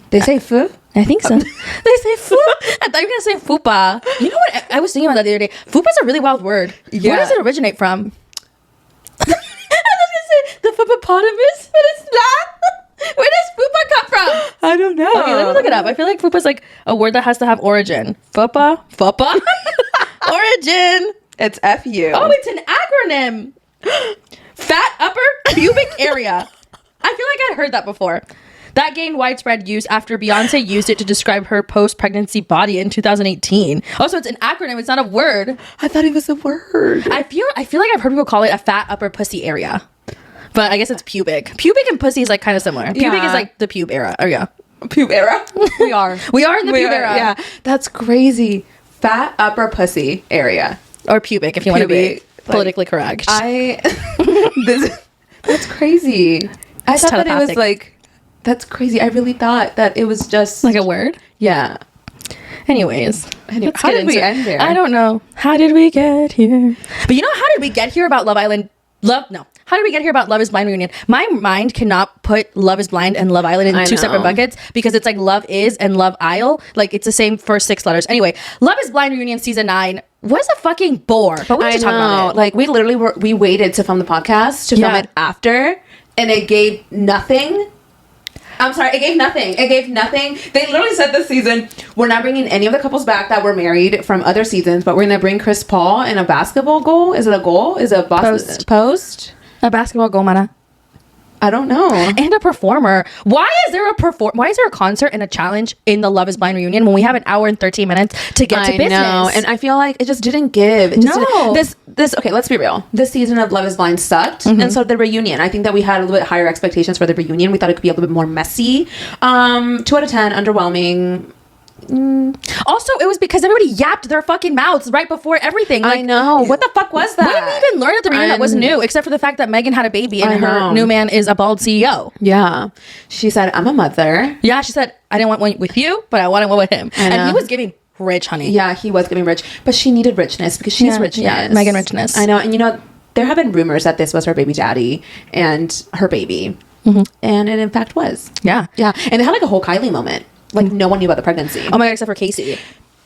They say foo? I think so. They say foo. I thought you were going to say fupa. You know what? I was thinking about that the other day. Fupa's a really wild word. Yeah. Where does it originate from? I was going to say the hippopotamus, but it's not. Where does fupa come from? I don't know. Okay, let me look it up. I feel like fupa's like a word that has to have origin. Fupa? Origin. It's F-U. Oh, it's an acronym. Fat upper pubic area. I feel like I'd heard that before. That gained widespread use after Beyonce used it to describe her post-pregnancy body in 2018. Also, it's an acronym. It's not a word. I thought it was a word. I feel like I've heard people call it a fat upper pussy area. But I guess it's pubic. Pubic and pussy is like kind of similar. Pubic is like the pube era. Oh yeah. Pube era? We are in the pube era. Yeah. That's crazy. Fat upper pussy area. Or pubic if you want to be politically correct. That's crazy. I thought that it was like, that's crazy. I really thought that it was just like a word. Yeah. Anyways, how did we end there? I don't know. How did we get here? But you know, how did we get here about Love Island? How did we get here about Love is Blind reunion? My mind cannot put Love is Blind and Love Island in two separate buckets because it's like Love is and Love Isle. Like it's the same first 6 letters. Anyway, Love is Blind reunion season 9 was a fucking bore. But we need to talk about it. Like we literally we waited to film the podcast to film it after, and it gave nothing. I'm sorry, it gave nothing. They literally said this season, we're not bringing any of the couples back that were married from other seasons, but we're going to bring Chris Paul in a basketball goal. Is it a goal? Is it a post? A basketball goal, mana. I don't know. And a performer. Why is there a concert and a challenge in the Love is Blind reunion when we have an hour and 13 minutes to get to business? I know. And I feel like it just didn't give. This okay, let's be real. This season of Love is Blind sucked. And so the reunion, I think that we had a little bit higher expectations for the reunion. We thought it could be a little bit more messy. 2 out of 10, underwhelming. Also, it was because everybody yapped their fucking mouths right before everything. Like, I know. What the fuck was that? What did we even learn at the reunion that was new? Except for the fact that Megan had a baby and her new man is a bald CEO. Yeah. She said, I'm a mother. Yeah, she said, I didn't want one with you, but I wanted one with him. And he was giving rich, honey. Yeah, he was giving rich. But she needed richness because she's richness. Yeah, Megan richness. I know. And you know, there have been rumors that this was her baby daddy and her baby. And it in fact was. Yeah. Yeah. And they had like a whole Kylie moment. Like, no one knew about the pregnancy. Oh my God, except for Casey.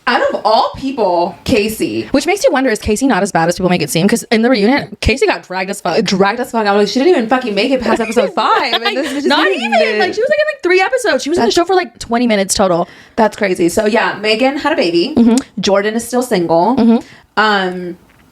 Out of all people, Casey. Which makes you wonder, is Casey not as bad as people make it seem? Because in the reunion, Casey got dragged as fuck. I was like, she didn't even fucking make it past episode 5. And not even. Like, she was like in like 3 episodes. She was in the show for like 20 minutes total. That's crazy. So yeah, Megan had a baby. Jordan is still single.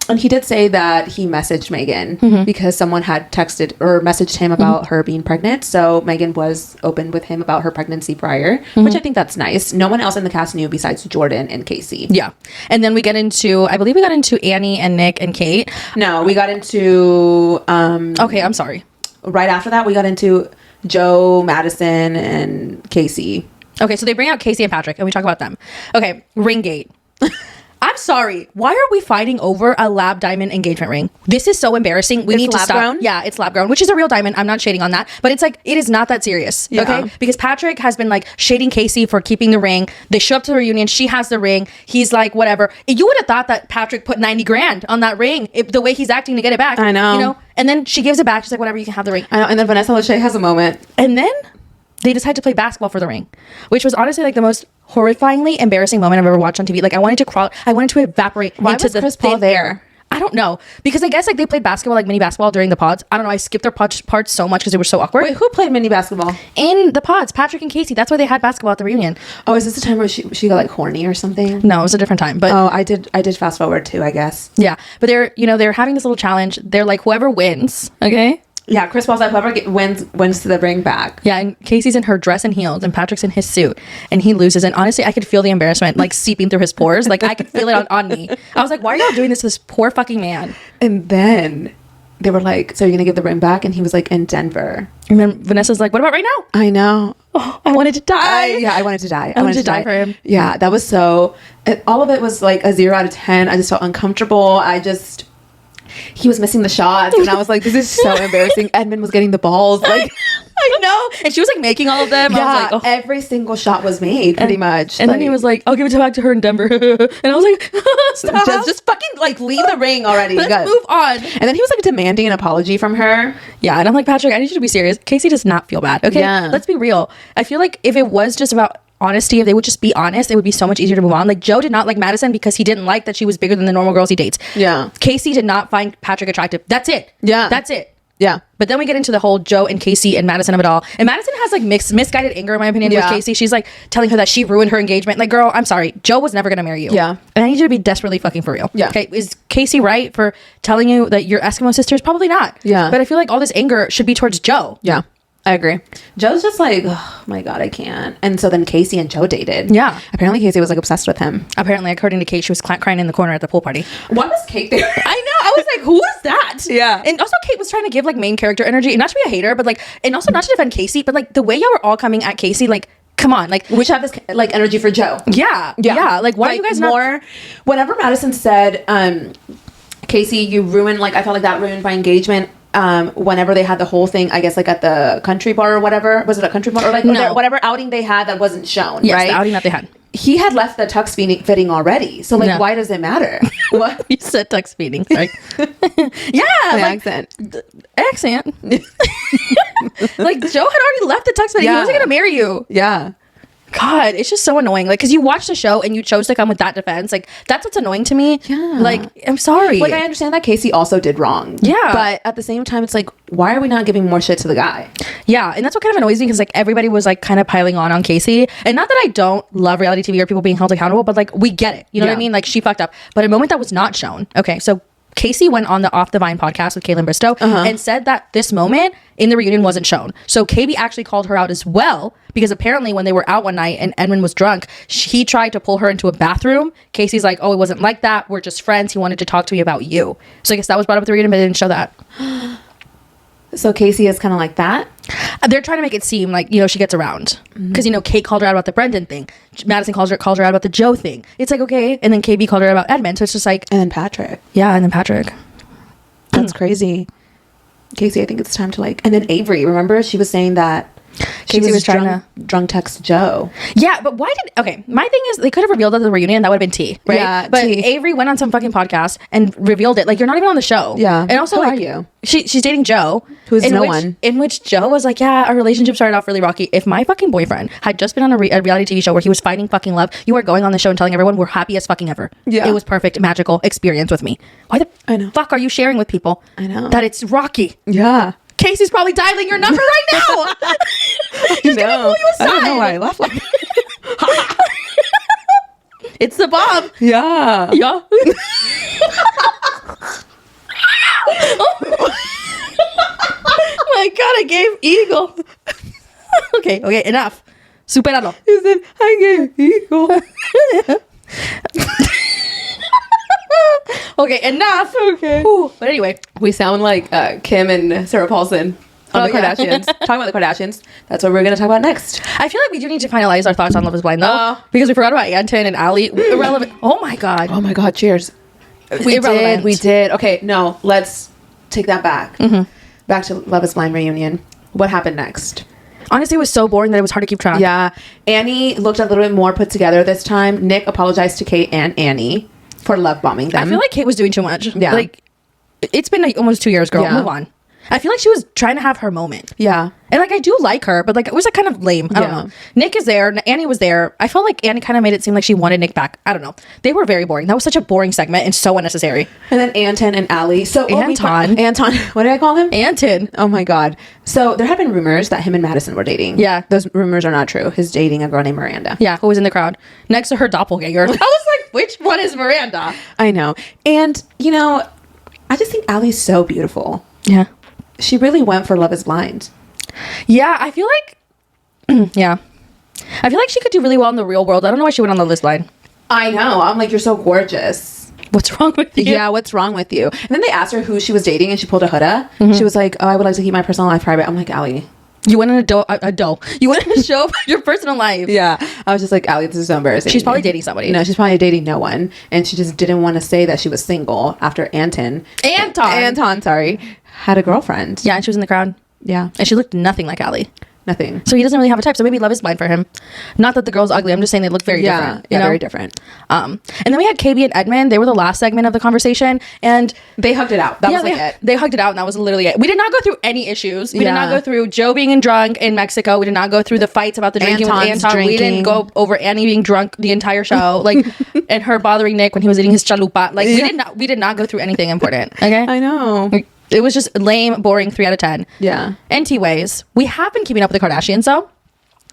And he did say that he messaged Megan because someone had texted or messaged him about her being pregnant. So Megan was open with him about her pregnancy prior, which I think that's nice. No one else in the cast knew besides Jordan and Casey. Yeah. And then I believe we got into Annie and Nick and Kate. No, we got into... okay, I'm sorry. Right after that, we got into Joe, Madison, and Casey. Okay, so they bring out Casey and Patrick, and we talk about them. Okay, Ringgate. I'm sorry. Why are we fighting over a lab diamond engagement ring? This is so embarrassing. We need to stop. Grown? Yeah, it's lab grown, which is a real diamond. I'm not shading on that, but it's like it is not that serious. Yeah. Okay, because Patrick has been like shading Casey for keeping the ring. They show up to the reunion. She has the ring. He's like, whatever. You would have thought that Patrick put 90 grand on that ring the way he's acting to get it back. I know. You know. And then she gives it back. She's like, whatever. You can have the ring. I know. And then Vanessa Lachey has a moment. And then they decide to play basketball for the ring, which was honestly like the most horrifyingly embarrassing moment I've ever watched on TV. Like I wanted to evaporate. Why into was the Chris Paul there? I don't know, because I guess like they played basketball, like mini basketball during the pods. I don't know. I skipped their parts so much because they were so awkward. Wait, who played mini basketball in the pods? Patrick and Casey. That's why they had basketball at the reunion. Oh, is this the time where she got like horny or something? No, it was a different time. But I did fast forward too, I guess. Yeah, but they're having this little challenge. They're like, whoever wins, okay. Yeah, Chris Paul's like, whoever wins to the ring back. Yeah, and Casey's in her dress and heels, and Patrick's in his suit, and he loses. And honestly, I could feel the embarrassment like seeping through his pores. Like I could feel it on me. I was like, why are y'all doing this to this poor fucking man? And then they were like, so you're gonna give the ring back? And he was like, in Denver. And then Vanessa's like, what about right now? I know. Oh, I wanted to die. I wanted to die. I wanted to die for him. Yeah, that was so. All of it was like a 0 out of 10. I just felt uncomfortable. He was missing the shots, and I was like, this is so embarrassing. Edmund was getting the balls. Like, I know. And she was like making all of them. Yeah, I was like, every single shot was made pretty much. And then he was like, I'll give it back to her in Denver. And I was like, stop. Just fucking like leave the ring already. Let's move on. And then he was like demanding an apology from her. Yeah. And I'm like, Patrick, I need you to be serious. Casey does not feel bad. Okay. Yeah. Let's be real. I feel like if it was just about honesty, if they would just be honest, it would be so much easier to move on. Like Joe did not like Madison because he didn't like that she was bigger than the normal girls he dates. Yeah. Casey did not find Patrick attractive. That's it. Yeah. That's it. Yeah. But then we get into the whole Joe and Casey and Madison of it all. And Madison has like misguided anger, in my opinion, with Casey. She's like telling her that she ruined her engagement. Like, girl, I'm sorry. Joe was never going to marry you. Yeah. And I need you to be desperately fucking for real. Yeah. Okay. Is Casey right for telling you that you're Eskimo sisters? Probably not. Yeah. But I feel like all this anger should be towards Joe. Yeah. I agree. Joe's just like, oh my God, I can't. And so then Casey and Joe dated. Yeah. Apparently Casey was like obsessed with him. Apparently, according to Kate, she was crying in the corner at the pool party. Why was Kate there? I know. I was like, who is that? Yeah. And also, Kate was trying to give like main character energy, and not to be a hater, but like, and also not to defend Casey, but like the way y'all were all coming at Casey, like, come on, like, We should have this like energy for Joe. yeah. Like, why are you guys more? Whenever Madison said, Casey, you ruined, like, I felt like that ruined my engagement. Whenever they had the whole thing, I guess like at the country bar or whatever. Was it a country bar or like whatever outing they had that wasn't shown? Yes, right? the outing that they had. He had left the tux fitting already. So like, Yeah. why does it matter? What? You said tux feeding, right? Yeah, My like, accent. like Joe had already left the tux feeding. He Yeah. wasn't gonna marry you. Yeah. God, it's just so annoying. Like, because you watched the show and you chose to come with that defense. Like, that's what's annoying to me. Yeah. Like, I'm sorry. Like, I understand that Casey also did wrong. Yeah. But at the same time, it's like, why are we not giving more shit to the guy? Yeah, and that's what kind of annoys me because like everybody was like kind of piling on Casey, and not that I don't love reality TV or people being held accountable, but like we get it, you know what I mean? Like she fucked up, but a moment that was not shown. Okay, so Casey went on the Off the Vine podcast with Caitlin Bristow and said that this moment in the reunion wasn't shown. So KB actually called her out as well because apparently when they were out one night and Edmund was drunk, he tried to pull her into a bathroom. Casey's like, oh, it wasn't like that. We're just friends. He wanted to talk to me about you. So I guess that was brought up at the reunion, but they didn't show that. So Casey is kind of like that. They're trying to make it seem like, you know, she gets around because, you know, Kate called her out about the Brendan thing. Madison calls her out about the Joe thing. It's like, okay. And then KB called her out about Edmund. So it's just like, And then Patrick. yeah. And then Patrick. That's crazy. Casey, I think it's time to like... And then Avery, remember? She was saying that Casey was trying drunk text Joe. Yeah, but why did... Okay, my thing is they could have revealed it at the reunion. That would have been tea, right? Yeah, but tea. Avery went on some fucking podcast and revealed it. Like, you're not even on the show. Yeah. And also, Who like, are you? She's dating Joe. Who's in no which, one. In which Joe was like, yeah, our relationship started off really rocky. If my fucking boyfriend had just been on a reality TV show where he was fighting fucking love, you are going on the show and telling everyone we're happy as fucking ever. Yeah. It was perfect, magical experience with me. Why the I know. fuck are you sharing with people? I know. That it's rocky. Yeah. Casey's probably dialing your number right now. She's gonna pull you aside. I don't know why I laughed like that. It's the bomb. Yeah. Yeah. My God, I gave Eagle. Okay, enough. Superalo. He said, I gave eagle. Okay, enough. Okay. Whew. But anyway, We sound like Kim and Sarah Paulson on the yeah. Kardashians. Talking about the Kardashians. That's what we're going to talk about next. I feel like we do need to finalize our thoughts on Love is Blind, though. Because we forgot about Anton and Ali. Irrelevant. Oh my God. Oh my God, cheers. Irrelevant. We did. Okay, no, let's take that back. Back to Love is Blind reunion. What happened next? Honestly, it was so boring that it was hard to keep track. Yeah. Annie looked a little bit more put together this time. Nick apologized to Kate and Annie for love bombing them. I feel like Kate was doing too much. Yeah. Like, it's been like almost 2 years, girl. Yeah. Move on. I feel like she was trying to have her moment. Yeah. And like I do like her, but like it was like kind of lame. I don't Yeah. know. Nick is there. Annie was there. I felt like Annie kind of made it seem like she wanted Nick back. I don't know. They were very boring. That was such a boring segment and so unnecessary. And then Anton and Ali. So Anton. Anton. What did I call him? Anton. Oh my God. So there had been rumors that him and Madison were dating. Yeah. Those rumors are not true. He's dating a girl named Miranda. Yeah, who was in the crowd next to her doppelganger. I was like, which one is Miranda? I know. And, you know, I just think Ali's so beautiful. Yeah. She really went for Love is Blind. Yeah, I feel like yeah. I feel like she could do really well in the real world. I don't know why she went on the list line. I know. I'm like, you're so gorgeous. What's wrong with you? Yeah, what's wrong with you? And then they asked her who she was dating and she pulled a Huda. She was like, oh, I would like to keep my personal life private. I'm like, Ali. You went in a dough. You went in a show about your personal life. Yeah. I was just like, Ali, this is so embarrassing. She's probably dating somebody. No, she's probably dating no one. And she just didn't want to say that she was single after Anton, sorry, had a girlfriend. Yeah, and she was in the crowd. Yeah. And she looked nothing like Ali. Nothing. So he doesn't really have a type. So maybe Love is Blind for him. Not that the girl's ugly. I'm just saying they look very different. Yeah, you know? very different. And then we had KB and Edmund. They were the last segment of the conversation. And They hugged it out. That was like it. They hugged it out, and that was literally it. We did not go through any issues. We did Yeah. not go through Joe being drunk in Mexico. We did not go through the fights about the drinking with Anton's Anton. We didn't drinking. go over Annie being drunk the entire show, like, and her bothering Nick when he was eating his chalupa. Like, we did not go through anything important. Okay, I know. it was just lame, boring. 3 out of 10. Yeah. NT ways. We have been keeping up with the Kardashians though.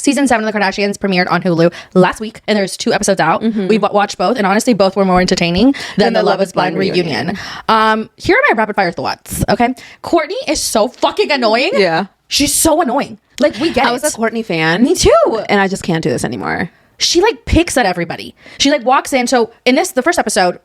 Season 7 of The Kardashians premiered on Hulu last week, and there's 2 episodes out. We watched both, and honestly, both were more entertaining than the Love is Blind reunion. Here are my rapid fire thoughts, okay? Kourtney is so fucking annoying. Yeah. She's so annoying. Like, we get it. I was a Kourtney fan. Me too. And I just can't do this anymore. She, like, picks at everybody. She, like, walks in. So, in the first episode,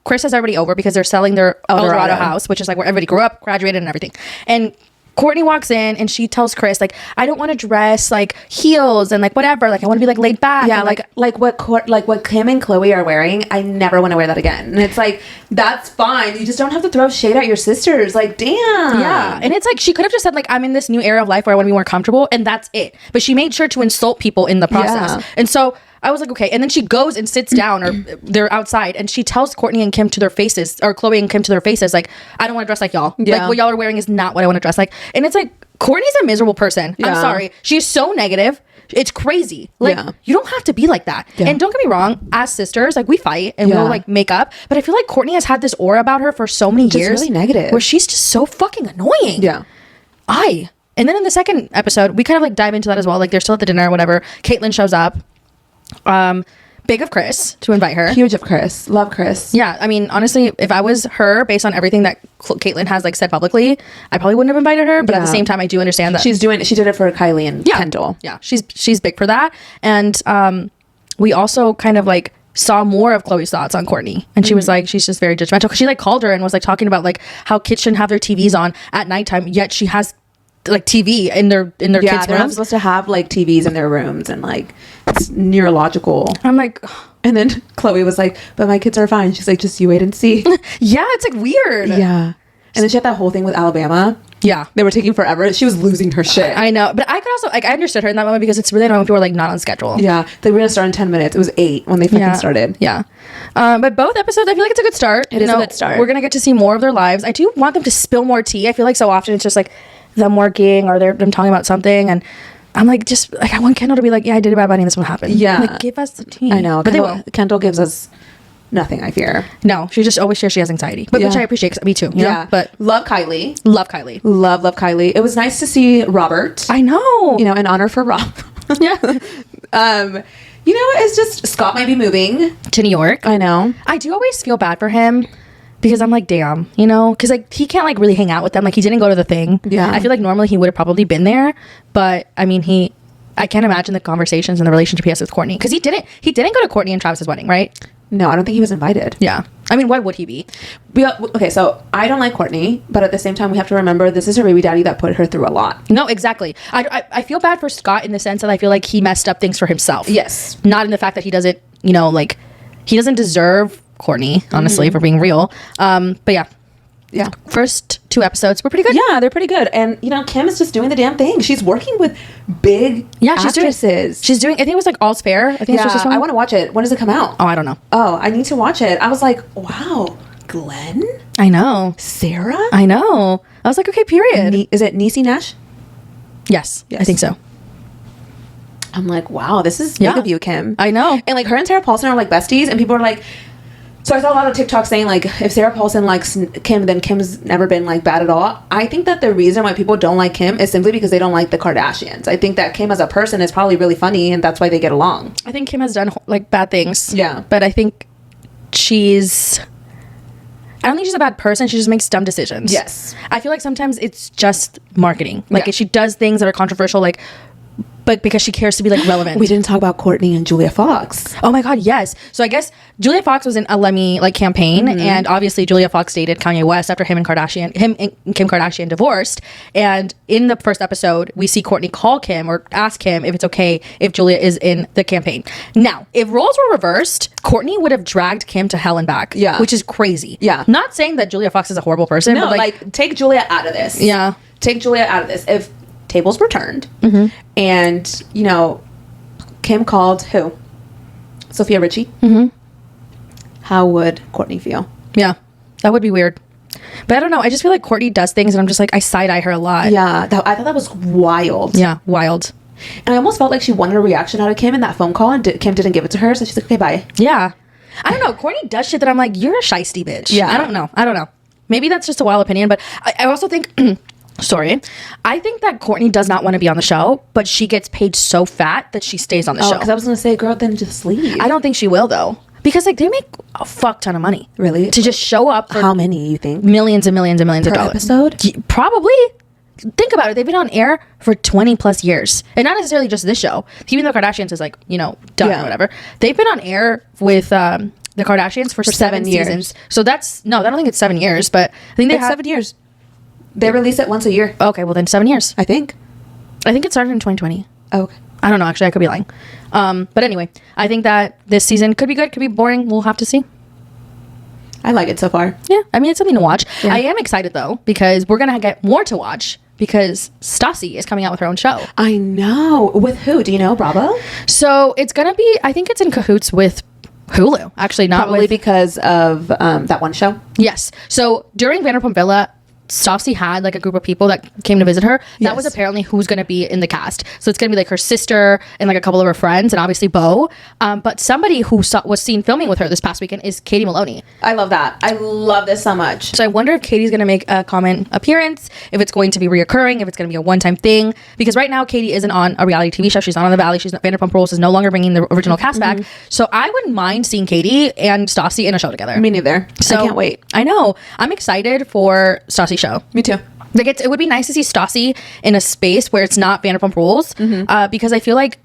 Chris has everybody over because they're selling their El Dorado house, which is, like, where everybody grew up, graduated, and everything. And Kourtney walks in and she tells Chris, like, I don't want to dress like heels and like whatever. Like, I want to be like laid back. Yeah, and, like what Kim and Chloe are wearing, I never want to wear that again. And it's like, that's fine. You just don't have to throw shade at your sisters. Like, damn. Yeah. And it's like, she could have just said, like, I'm in this new era of life where I want to be more comfortable, and that's it. But she made sure to insult people in the process. Yeah. And so I was like, okay. And then she goes and sits down, or they're outside, and she tells Kourtney and Kim to their faces, or Chloe and Kim to their faces, like, I don't want to dress like y'all. Yeah. Like, what y'all are wearing is not what I want to dress like. And it's like, Kourtney's a miserable person. Yeah. I'm sorry. She's so negative. It's crazy. Like, you don't have to be like that. Yeah. And don't get me wrong, as sisters, like, we fight and we'll like make up. But I feel like Kourtney has had this aura about her for so many years. Really negative. Where she's just so fucking annoying. Yeah. And then in the second episode, we kind of like dive into that as well. Like, they're still at the dinner or whatever. Caitlyn shows up. Big of Chris to invite her. Huge of Chris. Love Chris. Yeah, I mean, honestly, if I was her, based on everything that Caitlyn has like said publicly, I probably wouldn't have invited her. But at the same time, I do understand that she did it for Kylie and Kendall. Yeah, she's big for that. And we also kind of like saw more of Chloe's thoughts on Kourtney, and she was like, she's just very judgmental. 'Cause she like called her and was like talking about like how kids shouldn't have their TVs on at nighttime, yet she has like TV in their kids' they're rooms. not supposed to have like TVs in their rooms, and like it's neurological. I'm like, and then Chloe was like, but my kids are fine. She's like, just you wait and see. yeah, it's like weird. Yeah. And then she had that whole thing with Alabama. Yeah, they were taking forever. She was losing her shit. I know, but I could also like, I understood her in that moment because it's really annoying when people are like not on schedule. Yeah, they were gonna start in 10 minutes. It was 8 when they fucking started. Yeah, but both episodes, I feel like it's a good start. It is a good start. We're gonna get to see more of their lives. I do want them to spill more tea. I feel like so often it's just like them working or them talking about something, and I'm like, just like, I want Kendall to be like, yeah, I did a bad bunny and this one happened. Yeah, like, give us the tea. I know, but they won't. Kendall gives us nothing, I fear. No, she just always shares she has anxiety, but which I appreciate, because me too. You know? But love Kylie. Love Kylie. Love Kylie. It was nice to see Robert. I know. You know, in honor for Rob. Yeah. You know, it's just Scott might be moving to New York. I know. I do always feel bad for him, because I'm like, damn, you know, because like he can't like really hang out with them. Like, he didn't go to the thing. Yeah. I feel like normally he would have probably been there, but I mean, I can't imagine the conversations and the relationship he has with Kourtney, because he didn't go to Kourtney and Travis's wedding, right? No, I don't think he was invited. Yeah. I mean, why would he be? Okay, so I don't like Kourtney, but at the same time, we have to remember this is her baby daddy that put her through a lot. No, exactly. I feel bad for Scott in the sense that I feel like he messed up things for himself. Yes. Not in the fact that he doesn't, you know, like, he doesn't deserve Kourtney, honestly, for being real. But yeah. Yeah. First 2 episodes were pretty good. Yeah, they're pretty good. And, you know, Kim is just doing the damn thing. She's working with big actresses. She's doing, I think it was like All's Fair. I think it's just I want to watch it. When does it come out? Oh, I don't know. Oh, I need to watch it. I was like, wow, Glenn? I know. Sarah? I know. I was like, okay, period. Is it Niecy Nash? Yes, I think so. I'm like, wow, this is big of you, Kim. I know. And like, her and Sarah Paulson are like besties, and people are like, so I saw a lot of TikTok saying like, if Sarah Paulson likes Kim, then Kim's never been like bad at all. I think that the reason why people don't like Kim is simply because they don't like the Kardashians. I think that Kim as a person is probably really funny, and that's why they get along. I think Kim has done like bad things. Yeah. But I think I don't think she's a bad person. She just makes dumb decisions. Yes. I feel like sometimes it's just marketing. Like, if she does things that are controversial, like, but because she cares to be like relevant. We didn't talk about Kourtney and Julia Fox. Oh my God, yes. So I guess Julia Fox was in a Lemmy like campaign, and obviously Julia Fox dated Kanye West after him and Kim Kardashian divorced. And in the first episode, we see Kourtney call Kim or ask him if it's okay if Julia is in the campaign. Now, if roles were reversed, Kourtney would have dragged Kim to hell and back. Yeah, which is crazy. Yeah, not saying that Julia Fox is a horrible person. No, but like take Julia out of this. Yeah, take Julia out of this. If tables were turned, and you know, Kim called who? Sophia Richie. How would Kourtney feel? Yeah, that would be weird. But I don't know. I just feel like Kourtney does things, and I'm just like, I side eye her a lot. Yeah, I thought that was wild. Yeah, wild. And I almost felt like she wanted a reaction out of Kim in that phone call, and Kim didn't give it to her, so she's like, okay, bye. Yeah. I don't know. Kourtney does shit that I'm like, you're a shiesty bitch. Yeah. I don't know. Maybe that's just a wild opinion, but I also think Sorry. I think that Kourtney does not want to be on the show, but she gets paid so fat that she stays on the show. Because I was going to say, girl, then just leave. I don't think she will, though. Because, like, they make a fuck ton of money. Really? To just show up for... How many, you think? Millions and millions and millions of dollars. Episode? Probably. Think about it. They've been on air for 20 plus years. And not necessarily just this show. Even though Kardashians is, like, you know, done or whatever. They've been on air with the Kardashians for 7 years. seasons. So that's... No, I don't think it's 7 years, but I think it's 7 years. They release it once a year. Okay, well then 7 years. I think it started in 2020. Oh, okay. I don't know, actually. I could be lying. But anyway, I think that this season could be good, could be boring. We'll have to see. I like it so far. Yeah, I mean, it's something to watch. Yeah. I am excited, though, because we're going to get more to watch because Stassi is coming out with her own show. I know. With who? Do you know? Bravo? So it's going to be, I think it's in cahoots with Hulu. Actually, not Probably because of that one show. Yes. So during Vanderpump Villa, Stassi had like a group of people that came to visit her. That was apparently who's going to be in the cast. So it's going to be like her sister and like a couple of her friends and obviously Beau. But somebody who was seen filming with her this past weekend is Katie Maloney. I love that. I love this so much. So I wonder if Katie's going to make a common appearance, if it's going to be reoccurring, if it's going to be a one-time thing. Because right now Katie isn't on a reality TV show. She's not on The Valley. She's not Vanderpump Rules. Is no longer bringing the original cast back. So I wouldn't mind seeing Katie and Stassi in a show together. Me neither. So I can't wait. I know. I'm excited for Stassi's show. Me too. Like it would be nice to see Stassi in a space where it's not Vanderpump Rules, because I feel like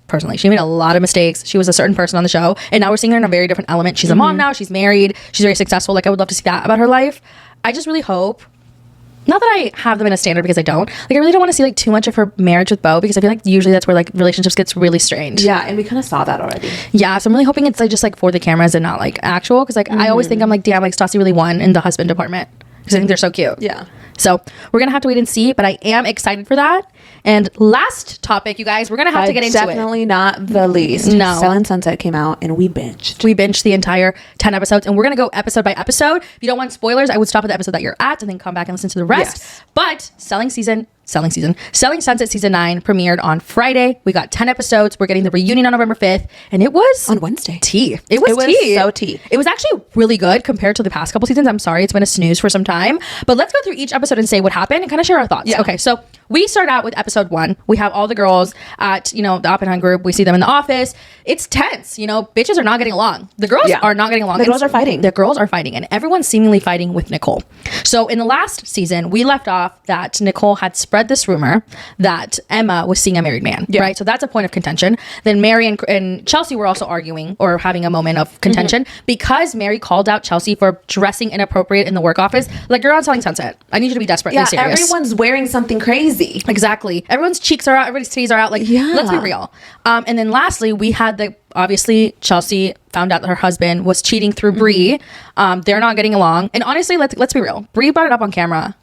personally, she made a lot of mistakes. She was a certain person on the show, and now we're seeing her in a very different element. She's a mom now. She's married. She's very successful. Like I would love to see that about her life. I just really hope. Not that I have them in a standard because I don't. Like I really don't want to see like too much of her marriage with Beau because I feel like usually that's where like relationships gets really strained. Yeah, and we kind of saw that already. Yeah, so I'm really hoping it's like just like for the cameras and not like actual because like I always think I'm like damn like Stassi really won in the husband department. Because I think they're so cute. Yeah. So we're going to have to wait and see, but I am excited for that. And last topic, you guys, we're going to have to get into it. Definitely not the least. No. Selling Sunset came out and we binged. We binged the entire 10 episodes and we're going to go episode by episode. If you don't want spoilers, I would stop at the episode that you're at and then come back and listen to the rest. Yes. But Selling Sunset season 9 premiered on Friday. We got 10 episodes. We're getting the reunion on November 5th. And it was on Wednesday. Tea. It was so tea. It was actually really good compared to the past couple seasons. I'm sorry, it's been a snooze for some time. But let's go through each episode and say what happened and kind of share our thoughts. Yeah. Okay, so we start out with episode 1. We have all the girls at, the Oppenheim group. We see them in the office. It's tense. Bitches are not getting along. The girls are not getting along. The girls are fighting. The girls are fighting. And everyone's seemingly fighting with Nicole. So in the last season, we left off that Nicole had spread this rumor that Emma was seeing a married man, right? So that's a point of contention. Then Mary and Chelsea were also arguing or having a moment of contention because Mary called out Chelsea for dressing inappropriate in the work office. Like, you're on Selling Sunset. I need you to be desperately serious. Everyone's wearing something crazy. Exactly. Everyone's cheeks are out. Everybody's titties are out. Like, let's be real. And then lastly, we had obviously Chelsea found out that her husband was cheating through Brie. They're not getting along. And honestly, let's be real. Brie brought it up on camera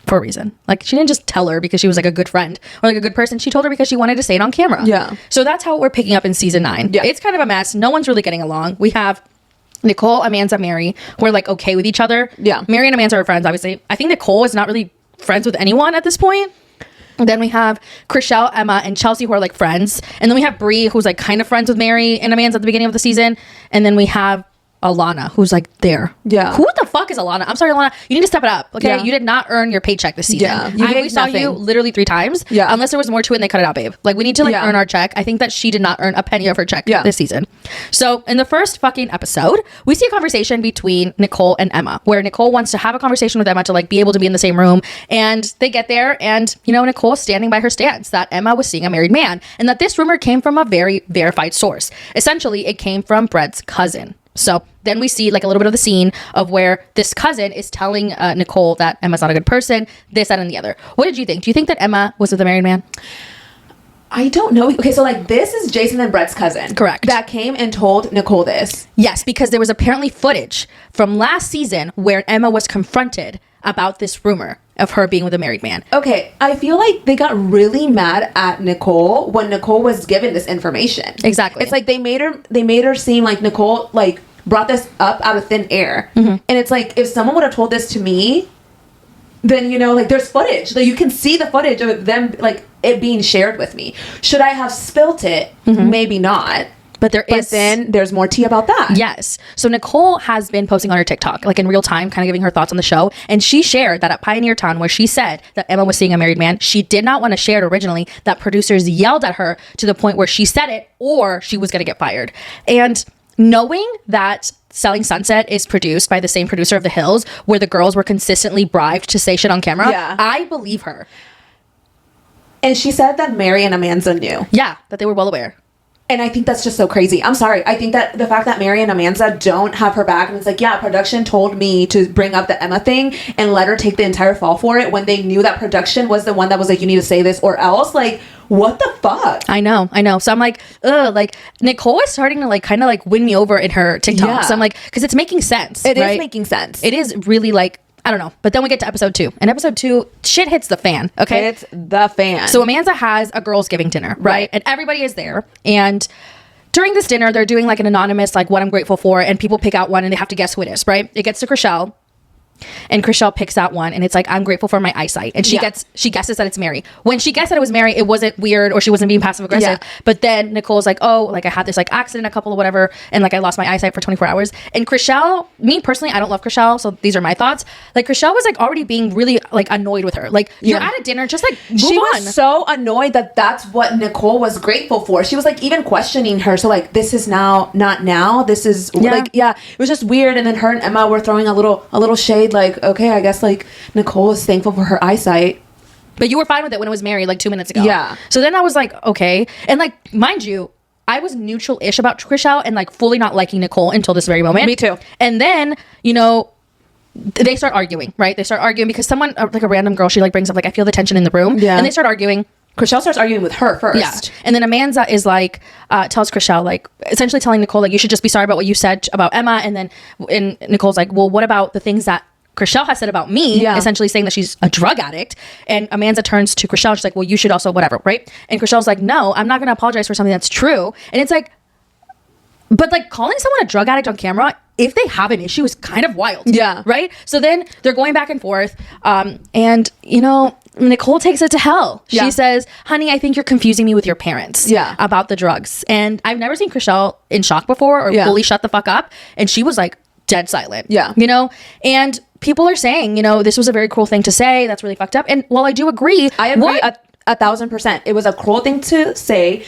for a reason. Like, she didn't just tell her because she was like a good friend or like a good person. She told her because she wanted to say it on camera. Yeah. So that's how we're picking up in season 9. Yeah. It's kind of a mess. No one's really getting along. We have Nicole, Amanda, Mary, who are like okay with each other. Yeah. Mary and Amanda are friends, obviously. I think Nicole is not really friends with anyone at this point. And then we have Chrishell, Emma, and Chelsea, who are like friends. And then we have Brie, who's like kind of friends with Mary and Amanda at the beginning of the season. And then we have Alana, who's like there. Yeah. Who the fuck is Alana? I'm sorry, Alana. You need to step it up. Okay. Yeah. You did not earn your paycheck this season. Yeah. We saw you literally 3 times. Yeah. Unless there was more to it and they cut it out, babe. Like, we need to earn our check. I think that she did not earn a penny of her check this season. So in the first fucking episode, we see a conversation between Nicole and Emma, where Nicole wants to have a conversation with Emma to like be able to be in the same room. And they get there and, Nicole's standing by her stance that Emma was seeing a married man and that this rumor came from a very verified source. Essentially, it came from Brett's cousin. So then we see like a little bit of the scene of where this cousin is telling Nicole that Emma's not a good person, this, that, and the other. What did you think? Do you think that Emma was with a married man? I don't know. Okay, so like this is Jason and Brett's cousin. Correct. That came and told Nicole this. Yes, because there was apparently footage from last season where Emma was confronted about this rumor of her being with a married man. Okay, I feel like they got really mad at Nicole when Nicole was given this information. Exactly. It's like they made her seem like Nicole like brought this up out of thin air. And it's like, if someone would have told this to me, then like there's footage. Like, you can see the footage of them, like it being shared with me. Should I have spilt it? Maybe not. But then there's more tea about that. Yes. So Nicole has been posting on her TikTok, like in real time, kind of giving her thoughts on the show. And she shared that at Pioneer Town, where she said that Emma was seeing a married man, she did not want to share it originally, that producers yelled at her to the point where she said it or she was going to get fired. And knowing that Selling Sunset is produced by the same producer of The Hills, where the girls were consistently bribed to say shit on camera, I believe her. And she said that Mary and Amanda knew. Yeah, that they were well aware. And I think that's just so crazy. I'm sorry. I think that the fact that Mary and Amanda don't have her back, and it's like, yeah, production told me to bring up the Emma thing and let her take the entire fall for it when they knew that production was the one that was like, you need to say this or else. Like, what the fuck? I know. So I'm like, ugh, like Nicole is starting to like kind of like win me over in her TikTok. Yeah. So I'm like, because it's making sense. It is making sense. It is really like, I don't know. But then we get to episode 2. And episode 2, shit hits the fan. Okay. It's the fan. So Amanda has a girls' giving dinner, right? And everybody is there. And during this dinner, they're doing like an anonymous, like what I'm grateful for. And people pick out one and they have to guess who it is, right? It gets to Chrishell. And Chrishell picks out one and it's like, I'm grateful for my eyesight. And she guesses that it's Mary. When she guessed that it was Mary, it wasn't weird or she wasn't being passive aggressive. Yeah. But then Nicole's like, oh, like I had this like accident, a couple of whatever. And like I lost my eyesight for 24 hours. And Chrishell, me personally, I don't love Chrishell. So these are my thoughts. Like Chrishell was like already being really like annoyed with her. Like you're at a dinner, just like move she on. Was so annoyed that that's what Nicole was grateful for. She was like even questioning her. So like, this is now, not now. This is like, it was just weird. And then her and Emma were throwing a little shade like, okay, I guess like Nicole is thankful for her eyesight. But you were fine with it when it was Mary like 2 minutes ago. Yeah. So then I was like, okay. And like, mind you, I was neutral-ish about Chrishell and like fully not liking Nicole until this very moment. Me too. And then, you know, they start arguing, right? They start arguing because someone, like a random girl, she like brings up like, I feel the tension in the room. Yeah. And they start arguing. Chrishell starts arguing with her first. Yeah. And then Amanda is like, tells Chrishell, like, essentially telling Nicole, like, you should just be sorry about what you said about Emma. And then Nicole's like, well, what about the things that Chrishell has said about me, essentially saying that she's a drug addict. And Amanda turns to Chrishell. She's like, well, you should also whatever, right? And Chrishell's like, no, I'm not going to apologize for something that's true. And it's like, but like calling someone a drug addict on camera, if they have an issue, is kind of wild. Yeah. Right? So then they're going back and forth. And, you know, Nicole takes it to hell. She says, honey, I think you're confusing me with your parents about the drugs. And I've never seen Chrishell in shock before or fully shut the fuck up. And she was like dead silent. Yeah. You know? And people are saying, you know, this was a very cruel thing to say. That's really fucked up. And while I do agree, I agree 1,000%. It was a cruel thing to say.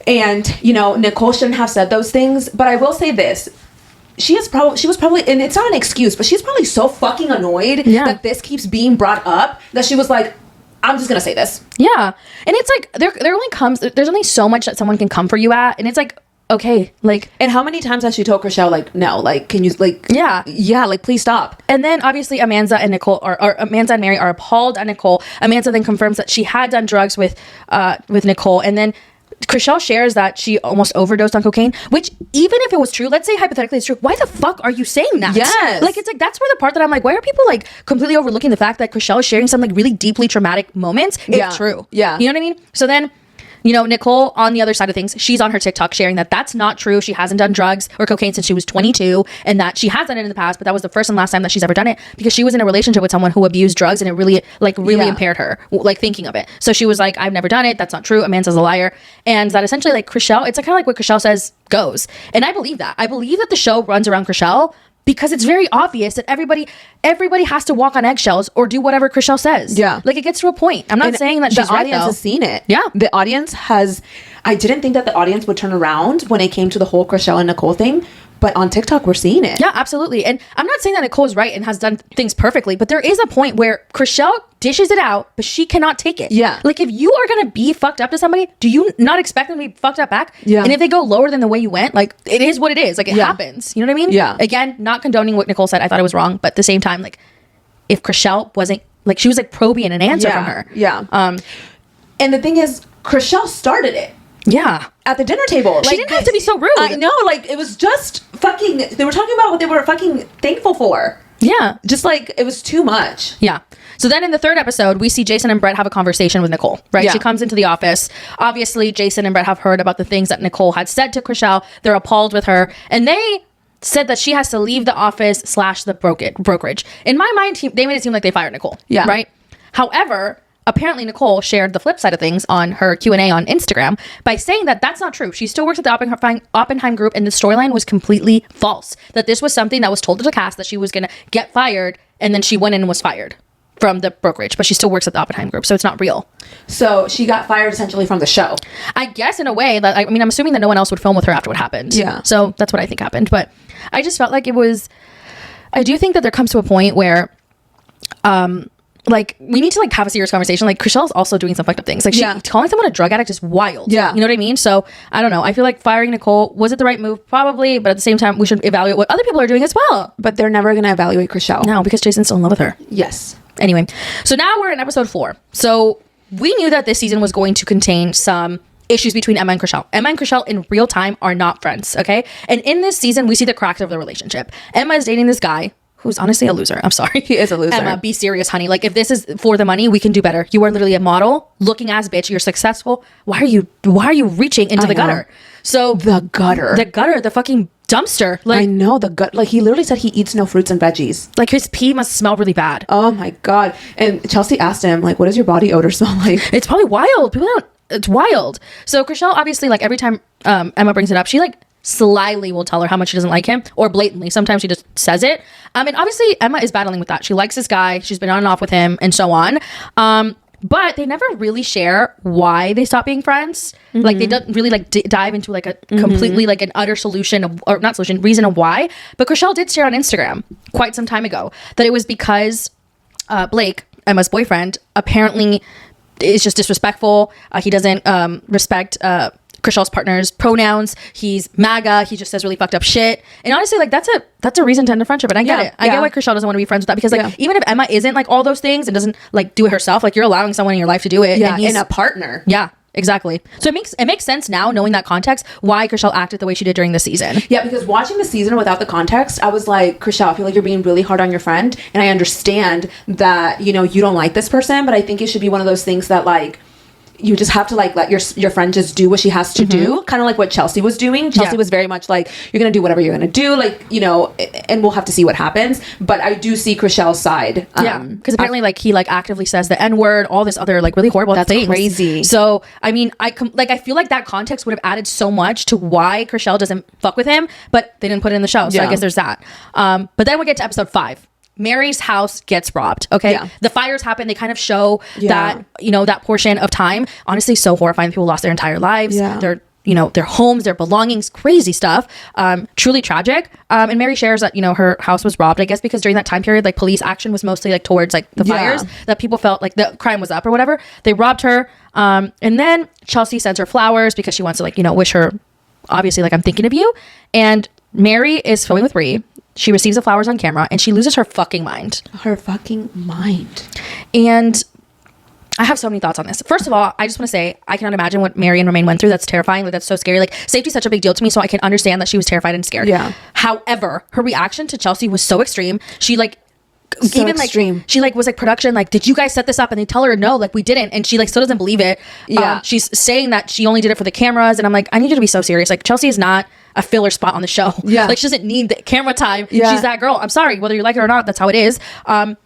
And, you know, Nicole shouldn't have said those things. But I will say this. She was probably, and it's not an excuse, but she's probably so fucking annoyed that this keeps being brought up that she was like, I'm just going to say this. Yeah. And it's like, there's only so much that someone can come for you at. And it's like, okay, like, and how many times has she told Chrishell like, no, like, can you like, like, please stop. And then obviously Amanda and Nicole or Amanda and Mary are appalled at Nicole. Amanda then confirms that she had done drugs with Nicole, and then Chrishell shares that she almost overdosed on cocaine, which even if it was true, let's say hypothetically it's true, why the fuck are you saying that? Yes. Like, it's like, that's where the part that I'm like, why are people like completely overlooking the fact that Chrishell is sharing some like really deeply traumatic moments? It's true. Yeah. You know what I mean? So then, you know, Nicole, on the other side of things, she's on her TikTok sharing that that's not true. She hasn't done drugs or cocaine since she was 22, and that she has done it in the past, but that was the first and last time that she's ever done it because she was in a relationship with someone who abused drugs, and it really impaired her, like, thinking of it. So she was like, I've never done it. That's not true. Amanda's a liar. And that essentially, like, Chrishell, it's like, kind of like what Chrishell says goes. And I believe that. I believe that the show runs around Chrishell because it's very obvious that everybody has to walk on eggshells or do whatever Chrishell says. Yeah. Like, it gets to a point. I'm not saying that she's right, though. The audience has seen it. Yeah. The audience has... I didn't think that the audience would turn around when it came to the whole Chrishell and Nicole thing. But on TikTok, we're seeing it. Yeah, absolutely. And I'm not saying that Nicole's right and has done things perfectly, but there is a point where Chrishell dishes it out, but she cannot take it. Yeah. Like, if you are going to be fucked up to somebody, do you not expect them to be fucked up back? Yeah. And if they go lower than the way you went, like, it is what it is. Like, it happens. You know what I mean? Yeah. Again, not condoning what Nicole said. I thought it was wrong. But at the same time, like, if Chrishell wasn't, like, she was, like, probing an answer from her. Yeah. And the thing is, Chrishell started it. Yeah. At the dinner table. Like, she didn't have to be so rude. I know. Like, it was just fucking... They were talking about what they were fucking thankful for. Yeah. Just, like, it was too much. Yeah. So then in the third episode, we see Jason and Brett have a conversation with Nicole, right? Yeah. She comes into the office. Obviously, Jason and Brett have heard about the things that Nicole had said to Chrishell. They're appalled with her. And they said that she has to leave the office / the brokerage. In my mind, they made it seem like they fired Nicole. Yeah. Right? However... apparently Nicole shared the flip side of things on her Q&A on Instagram by saying that that's not true. She still works at the Oppenheim Group, and the storyline was completely false. That this was something that was told to the cast that she was going to get fired, and then she went in and was fired from the brokerage, but she still works at the Oppenheim Group, so it's not real. So she got fired essentially from the show. I guess in a way. That I mean, I'm assuming that no one else would film with her after what happened. Yeah. So that's what I think happened. But I just felt like it was... I do think that there comes to a point where... like we need to like have a serious conversation. Like Chrishell's also doing some fucked up things. Like calling someone a drug addict is wild. Yeah. You know what I mean? So I don't know. I feel like firing Nicole, was it the right move? Probably. But at the same time, we should evaluate what other people are doing as well. But they're never going to evaluate Chrishell. No, because Jason's still in love with her. Yes. Anyway, so now we're in episode 4. So we knew that this season was going to contain some issues between Emma and Chrishell. Emma and Chrishell in real time are not friends, okay? And in this season, we see the cracks of the relationship. Emma is dating this guy who's honestly a loser. I'm sorry. He is a loser. Emma, be serious, honey. Like, if this is for the money, we can do better. You are literally a model, looking ass bitch. You're successful. Why are you reaching into the gutter? So the gutter, the fucking dumpster. Like, I know, the gut. Like, he literally said he eats no fruits and veggies. Like, his pee must smell really bad. Oh my God. And Chelsea asked him, like, what does your body odor smell like? It's probably wild. People don't, it's wild. So Chrishell, obviously, like, every time Emma brings it up, she like slyly will tell her how much she doesn't like him, or blatantly. Sometimes she just says it. And obviously Emma is battling with that. She likes this guy. She's been on and off with him and so on. But they never really share why they stopped being friends. Mm-hmm. Like, they don't really like dive into like a completely like an utter solution of, or not solution, reason of why. But Chrishell did share on Instagram quite some time ago that it was because Blake, Emma's boyfriend, apparently is just disrespectful. He doesn't respect Chrishell's partner's pronouns. He's MAGA. He just says really fucked up shit. And honestly, like, that's a reason to end a friendship. And I get it. I get why Chrishell doesn't want to be friends with that, because like even if Emma isn't like all those things and doesn't like do it herself, like, you're allowing someone in your life to do it. Yeah, and he's in a partner. Yeah, exactly. So it makes sense now, knowing that context, why Chrishell acted the way she did during the season. Yeah, because watching the season without the context, I was like, Chrishell, I feel like you're being really hard on your friend, and I understand that, you know, you don't like this person, but I think it should be one of those things that like you just have to like let your friend just do what she has to do, kind of like what Chelsea was doing. Chelsea was very much like, you're gonna do whatever you're gonna do, like, you know, and we'll have to see what happens. But I do see Chrishell's side. Because apparently like he like actively says the N-word, all this other like really horrible things. That's crazy. So I mean, I feel like that context would have added so much to why Chrishell doesn't fuck with him, but they didn't put it in the show, so I guess there's that. But then we get to episode 5. Mary's house gets robbed. Okay. Yeah. The fires happen. They kind of show that, you know, that portion of time. Honestly, so horrifying. People lost their entire lives. Yeah. Their homes, their belongings, crazy stuff. Truly tragic. And Mary shares that, you know, her house was robbed, I guess, because during that time period, like, police action was mostly like towards like the fires, that people felt like the crime was up or whatever. They robbed her. And then Chelsea sends her flowers because she wants to, like, you know, wish her, obviously, like, I'm thinking of you. And Mary is filming with Ree. She receives the flowers on camera and she loses her fucking mind. Her fucking mind. And I have so many thoughts on this. First of all, I just want to say, I cannot imagine what Mary and Romain went through. That's terrifying. Like, that's so scary. Like, safety is such a big deal to me, so I can understand that she was terrified and scared. Yeah. However, her reaction to Chelsea was so extreme. She like, so even extreme. Like, she like was like, production, like, did you guys set this up? And they tell her no, like, we didn't. And she like still doesn't believe it. Yeah. She's saying that she only did it for the cameras. And I'm like, I need you to be so serious. Like, Chelsea is not a filler spot on the show. Yeah. Like, she doesn't need the camera time. Yeah. She's that girl. I'm sorry, whether you like it or not, that's how it is. And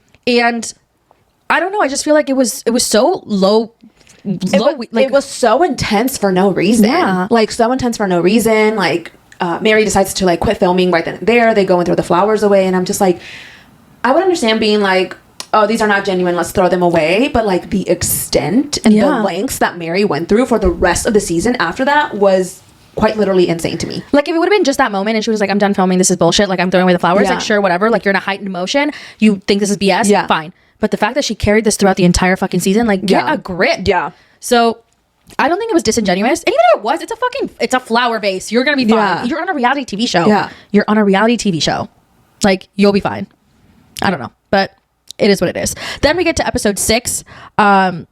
I don't know. I just feel like it was so low. It was so intense for no reason. Yeah. Like, so intense for no reason. Like, Mary decides to like quit filming right then and there. They go and throw the flowers away. And I'm just like, I would understand being like, oh, these are not genuine, let's throw them away. But like, the extent and the lengths that Mary went through for the rest of the season after that was quite literally insane to me. Like, if it would have been just that moment and she was like, I'm done filming, this is bullshit, like, I'm throwing away the flowers, like, sure, whatever, like, you're in a heightened emotion, you think this is BS, fine. But the fact that she carried this throughout the entire fucking season, like, get a grip. Yeah. So I don't think it was disingenuous. And even if it was, it's a flower vase. You're gonna be fine. Yeah. You're on a reality TV show. Yeah. You're on a reality TV show. Like, you'll be fine. I don't know, but it is what it is. Then we get to episode 6, and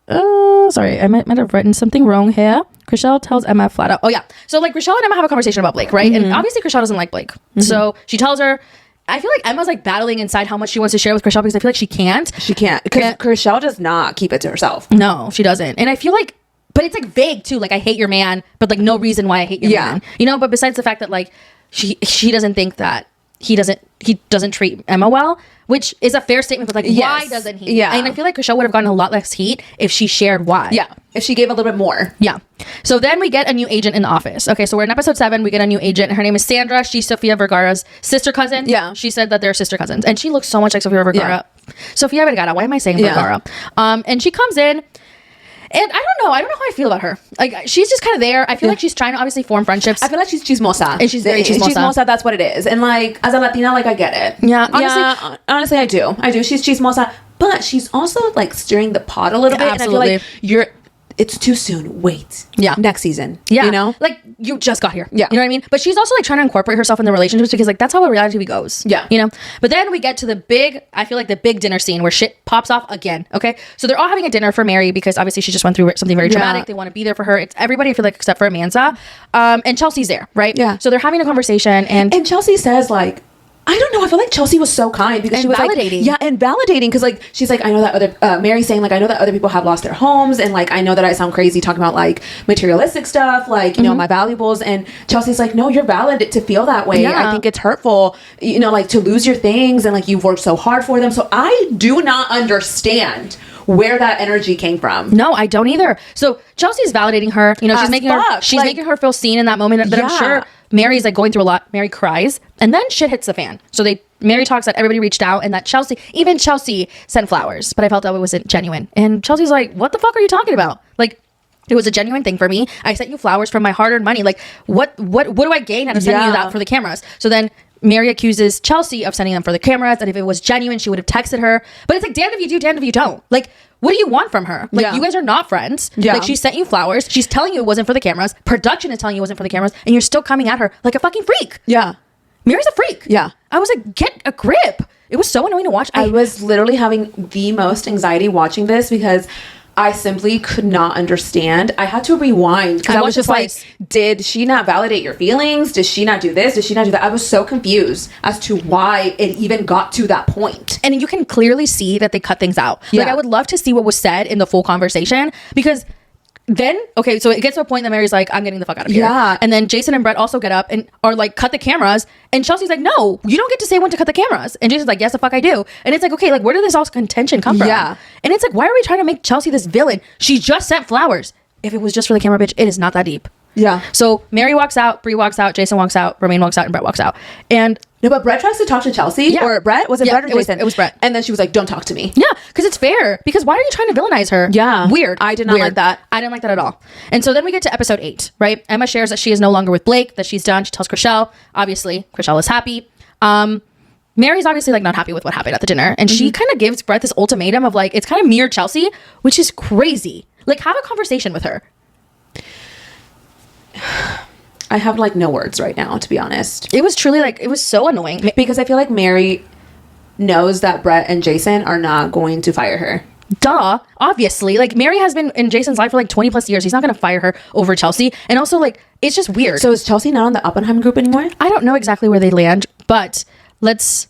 sorry, I might have written something wrong here. Chrishell tells Emma flat out. Oh yeah, so like, Chrishell and Emma have a conversation about Blake, right? Mm-hmm. And obviously Chrishell doesn't like Blake, so she tells her. I feel like Emma's like battling inside how much she wants to share with Chrishell, because I feel like she can't. She can't, because Chrishell does not keep it to herself. No, she doesn't. And I feel like, but it's like vague too. Like, I hate your man, but like no reason why I hate your man. You know. But besides the fact that like she doesn't think that he doesn't treat Emma well, which is a fair statement, but like, why doesn't he? Yeah. And I feel like Chriselle would have gotten a lot less heat if she shared why. Yeah. If she gave a little bit more. Yeah. So then we get a new agent in the office. Okay, so we're in episode 7. We get a new agent. Her name is Sandra. She's Sofia Vergara's sister cousin. Yeah. She said that they're sister cousins. And she looks so much like Sofia Vergara. Yeah. Sofia Vergara. Why am I saying Vergara? And she comes in. And I don't know how I feel about her. Like, she's just kind of there. I feel like she's trying to obviously form friendships. I feel like she's chismosa. And she's very chismosa. Chismosa, that's what it is. And like, as a Latina, like, I get it. Yeah, honestly. Honestly, I do. She's chismosa. But she's also like stirring the pot a little bit. Absolutely. And I feel like it's too soon. Wait. Yeah. Next season. Yeah. You know? Like, you just got here. Yeah. You know what I mean? But she's also like trying to incorporate herself in the relationships because like that's how a reality TV goes. Yeah. You know? But then we get to the big dinner scene where shit pops off again. Okay. So they're all having a dinner for Mary because obviously she just went through something very traumatic. They want to be there for her. It's everybody, I feel like, except for Amanza. And Chelsea's there, right? Yeah. So they're having a conversation and Chelsea says like, I don't know. I feel like Chelsea was so kind because and she was validating. like, and validating because like she's like, I know that other Mary's saying like, I know that other people have lost their homes and like I know that I sound crazy talking about like materialistic stuff, like you know my valuables, and Chelsea's like, no, you're valid to feel that way. Yeah. I think it's hurtful, you know, like to lose your things and like you've worked so hard for them. So I do not understand where that energy came from. No, I don't either. So Chelsea's validating her. You know, she's making her feel seen in that moment. But I'm sure Mary's like going through a lot. Mary cries, and then shit hits the fan. So Mary talks that everybody reached out, and that even Chelsea sent flowers. But I felt that it wasn't genuine. And Chelsea's like, "What the fuck are you talking about? Like, it was a genuine thing for me. I sent you flowers from my hard-earned money. Like, what do I gain out of sending you that for the cameras?" So then Mary accuses Chelsea of sending them for the cameras, and if it was genuine, she would have texted her. But it's like, damned if you do, damned if you don't. Like, what do you want from her? Like, you guys are not friends. Yeah. Like, she sent you flowers. She's telling you it wasn't for the cameras. Production is telling you it wasn't for the cameras, and you're still coming at her like a fucking freak. Yeah. Mary's a freak. Yeah. I was like, get a grip. It was so annoying to watch. I was literally having the most anxiety watching this because I simply could not understand. I had to rewind because I was just like, did she not validate your feelings? Did she not do this? Did she not do that? I was so confused as to why it even got to that point. And you can clearly see that they cut things out. Like, I would love to see what was said in the full conversation because then, okay, so it gets to a point that Mary's like, I'm getting the fuck out of here. Yeah. And then Jason and Brett also get up and are like, cut the cameras. And Chelsea's like, no, you don't get to say when to cut the cameras. And Jason's like, yes, the fuck I do. And it's like, okay, like, where did this all contention come from? Yeah. And it's like, why are we trying to make Chelsea this villain? She just sent flowers. If it was just for the camera, bitch, it is not that deep. Yeah. So Mary walks out, Bree walks out, Jason walks out, Romaine walks out, and Brett walks out. And no, but Brett tries to talk to Chelsea. Yeah. Or Brett? Was it Brett or Jason? It was Brett. And then she was like, don't talk to me. Yeah, because it's fair. Because why are you trying to villainize her? Yeah. Weird. I did not like that. I didn't like that at all. And so then we get to episode 8, right? Emma shares that she is no longer with Blake, that she's done. She tells Chriselle. Obviously, Chriselle is happy. Mary's obviously like not happy with what happened at the dinner. And she kind of gives Brett this ultimatum of like, it's kind of mirror Chelsea, which is crazy. Like, have a conversation with her. I have like no words right now, to be honest. It was truly like, it was so annoying. Because I feel like Mary knows that Brett and Jason are not going to fire her. Duh, obviously. Like, Mary has been in Jason's life for like 20 plus years. He's not going to fire her over Chelsea. And also, like, it's just weird. So is Chelsea not on the Oppenheim group anymore? I don't know exactly where they land, but let's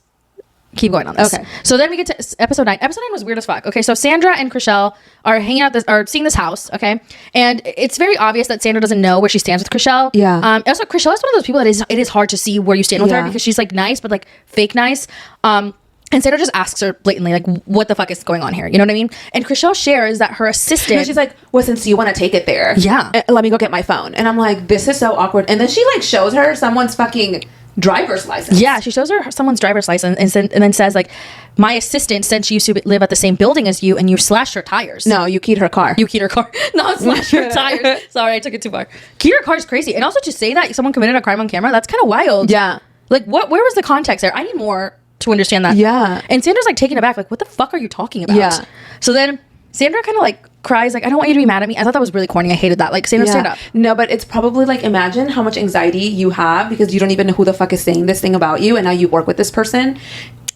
keep going on this. Okay. So then we get to episode 9. Episode 9 was weird as fuck. Okay, so Sandra and Chriselle are hanging out are seeing this house, okay? And it's very obvious that Sandra doesn't know where she stands with Chriselle. Yeah. Also, Chriselle is one of those people that it is hard to see where you stand with her because she's like nice, but like fake nice. And Sandra just asks her blatantly, like, what the fuck is going on here? You know what I mean? And Chriselle shares that her assistant... And she's like, well, since you want to take it there... Yeah. Let me go get my phone. And I'm like, this is so awkward. And then she, like, shows her someone's fucking driver's license. Yeah, she shows her someone's driver's license and then says, like, my assistant said she used to live at the same building as you and you slashed her tires. No, you keyed her car. You keyed her car. Not slashed her tires. Sorry, I took it too far. Keyed her car is crazy. And also to say that someone committed a crime on camera, that's kind of wild. Yeah. Like, where was the context there? I need more to understand that. Yeah. And Sandra's like taken aback, like, what the fuck are you talking about? Yeah. So then Sandra kind of like cries, like, I don't want you to be mad at me. I thought that was really corny. I hated that. Like, Sandra, stand up. No, but it's probably like, imagine how much anxiety you have because you don't even know who the fuck is saying this thing about you and now you work with this person.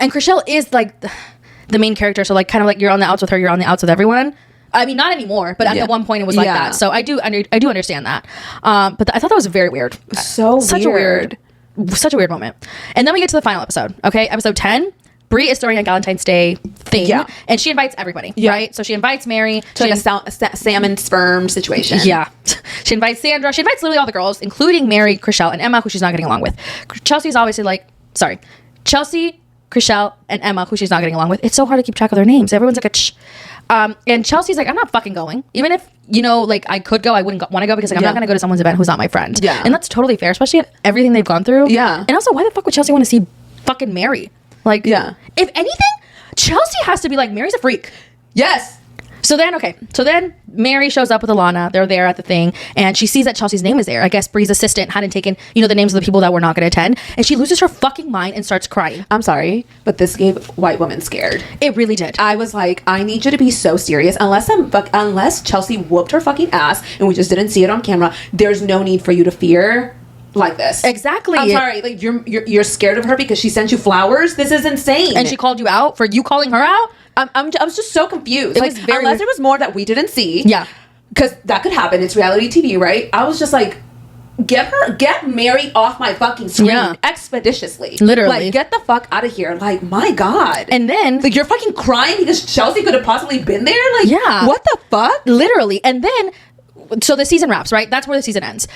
And Chriselle is like the main character. So like, kind of like, you're on the outs with her, you're on the outs with everyone. I mean, not anymore, but at the one point it was like that. So I do understand that. But I thought that was very weird. Such a weird moment. And then we get to the final episode. Okay, episode 10. Bree is throwing a Valentine's Day thing, and she invites everybody, right? So she invites Mary to like a salmon sperm situation. Yeah. She invites Sandra. She invites literally all the girls, including Mary, Chriselle, and Emma, who she's not getting along with. Chelsea's obviously like, sorry. Chelsea, Chriselle, and Emma, who she's not getting along with. It's so hard to keep track of their names. Everyone's like a shh. And Chelsea's like, I'm not fucking going. Even if, you know, like I could go, I wouldn't want to go because like I'm not going to go to someone's event who's not my friend. Yeah. And that's totally fair, especially at everything they've gone through. Yeah. And also, why the fuck would Chelsea want to see fucking Mary? Like, yeah. If anything, Chelsea has to be like, Mary's a freak. Yes. So then Mary shows up with Alana. They're there at the thing, and she sees that Chelsea's name is there. I guess Bree's assistant hadn't taken, you know, the names of the people that were not going to attend, and she loses her fucking mind and starts crying. I'm sorry, but this gave white women scared. It really did. I was like, I need you to be so serious. Unless Chelsea whooped her fucking ass and we just didn't see it on camera, there's no need for you to fear like this. Exactly. I'm sorry, like you're scared of her because she sent you flowers. This is insane. And she called you out for you calling her out. I was just so confused. It like, was very unless there was more that we didn't see. Yeah. Because that could happen. It's reality TV, right? I was just like, get Mary off my fucking screen expeditiously. Literally. Like, get the fuck out of here. Like, my God. And then, like, you're fucking crying because Chelsea could have possibly been there? Like, yeah. What the fuck? Literally. And then, so the season wraps, right? That's where the season ends.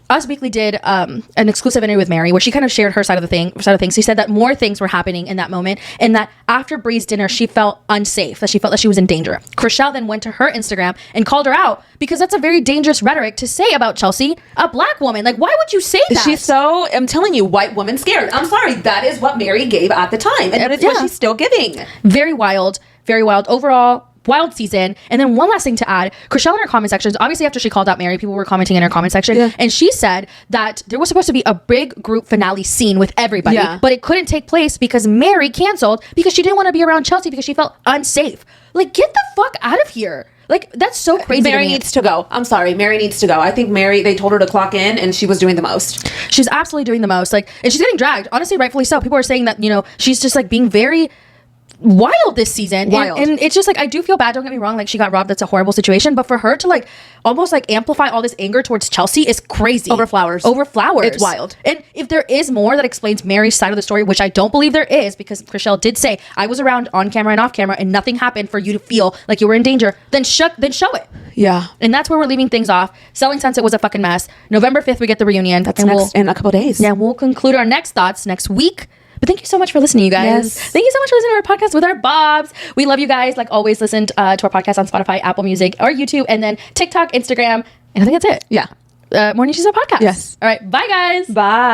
Us Weekly did an exclusive interview with Mary where she kind of shared her side of things. She said that more things were happening in that moment, and that after Bree's dinner, she felt unsafe, that she felt that she was in danger. Chriselle then went to her Instagram and called her out because that's a very dangerous rhetoric to say about Chelsea, a black woman. Like, why would you say that? She's so, I'm telling you, white woman scared. I'm sorry. That is what Mary gave at the time, and that is what she's still giving. Very wild. Very wild. Overall, wild season. And then one last thing to add, Chriselle in her comment sections, obviously after she called out Mary, people were commenting in her comment section, and she said that there was supposed to be a big group finale scene with everybody, but it couldn't take place because Mary canceled because she didn't want to be around Chelsea because she felt unsafe. Like, get the fuck out of here. Like, that's so crazy. Mary needs to go. I'm sorry. Mary needs to go. I think Mary, they told her to clock in and she was doing the most. She's absolutely doing the most. Like, and she's getting dragged. Honestly, rightfully so. People are saying that, you know, she's just like being very wild this season. And it's just like, I do feel bad, don't get me wrong, like she got robbed, that's a horrible situation, but for her to like almost like amplify all this anger towards Chelsea is crazy. Over flowers. It's wild. And if there is more that explains Mary's side of the story, which I don't believe there is, because Chriselle did say I was around on camera and off camera and nothing happened for you to feel like you were in danger, then show it. Yeah. And that's where we're leaving things off. Selling Sunset was a fucking mess. November 5th we get the reunion. That's next in a couple days. Yeah, we'll conclude our next thoughts next week. But thank you so much for listening, you guys. Yes. Thank you so much for listening to our podcast with our bobs. We love you guys. Like always, listen to our podcast on Spotify, Apple Music, or YouTube, and then TikTok, Instagram. And I think that's it. Yeah. Morning Chisme Podcast. Yes. All right. Bye, guys. Bye.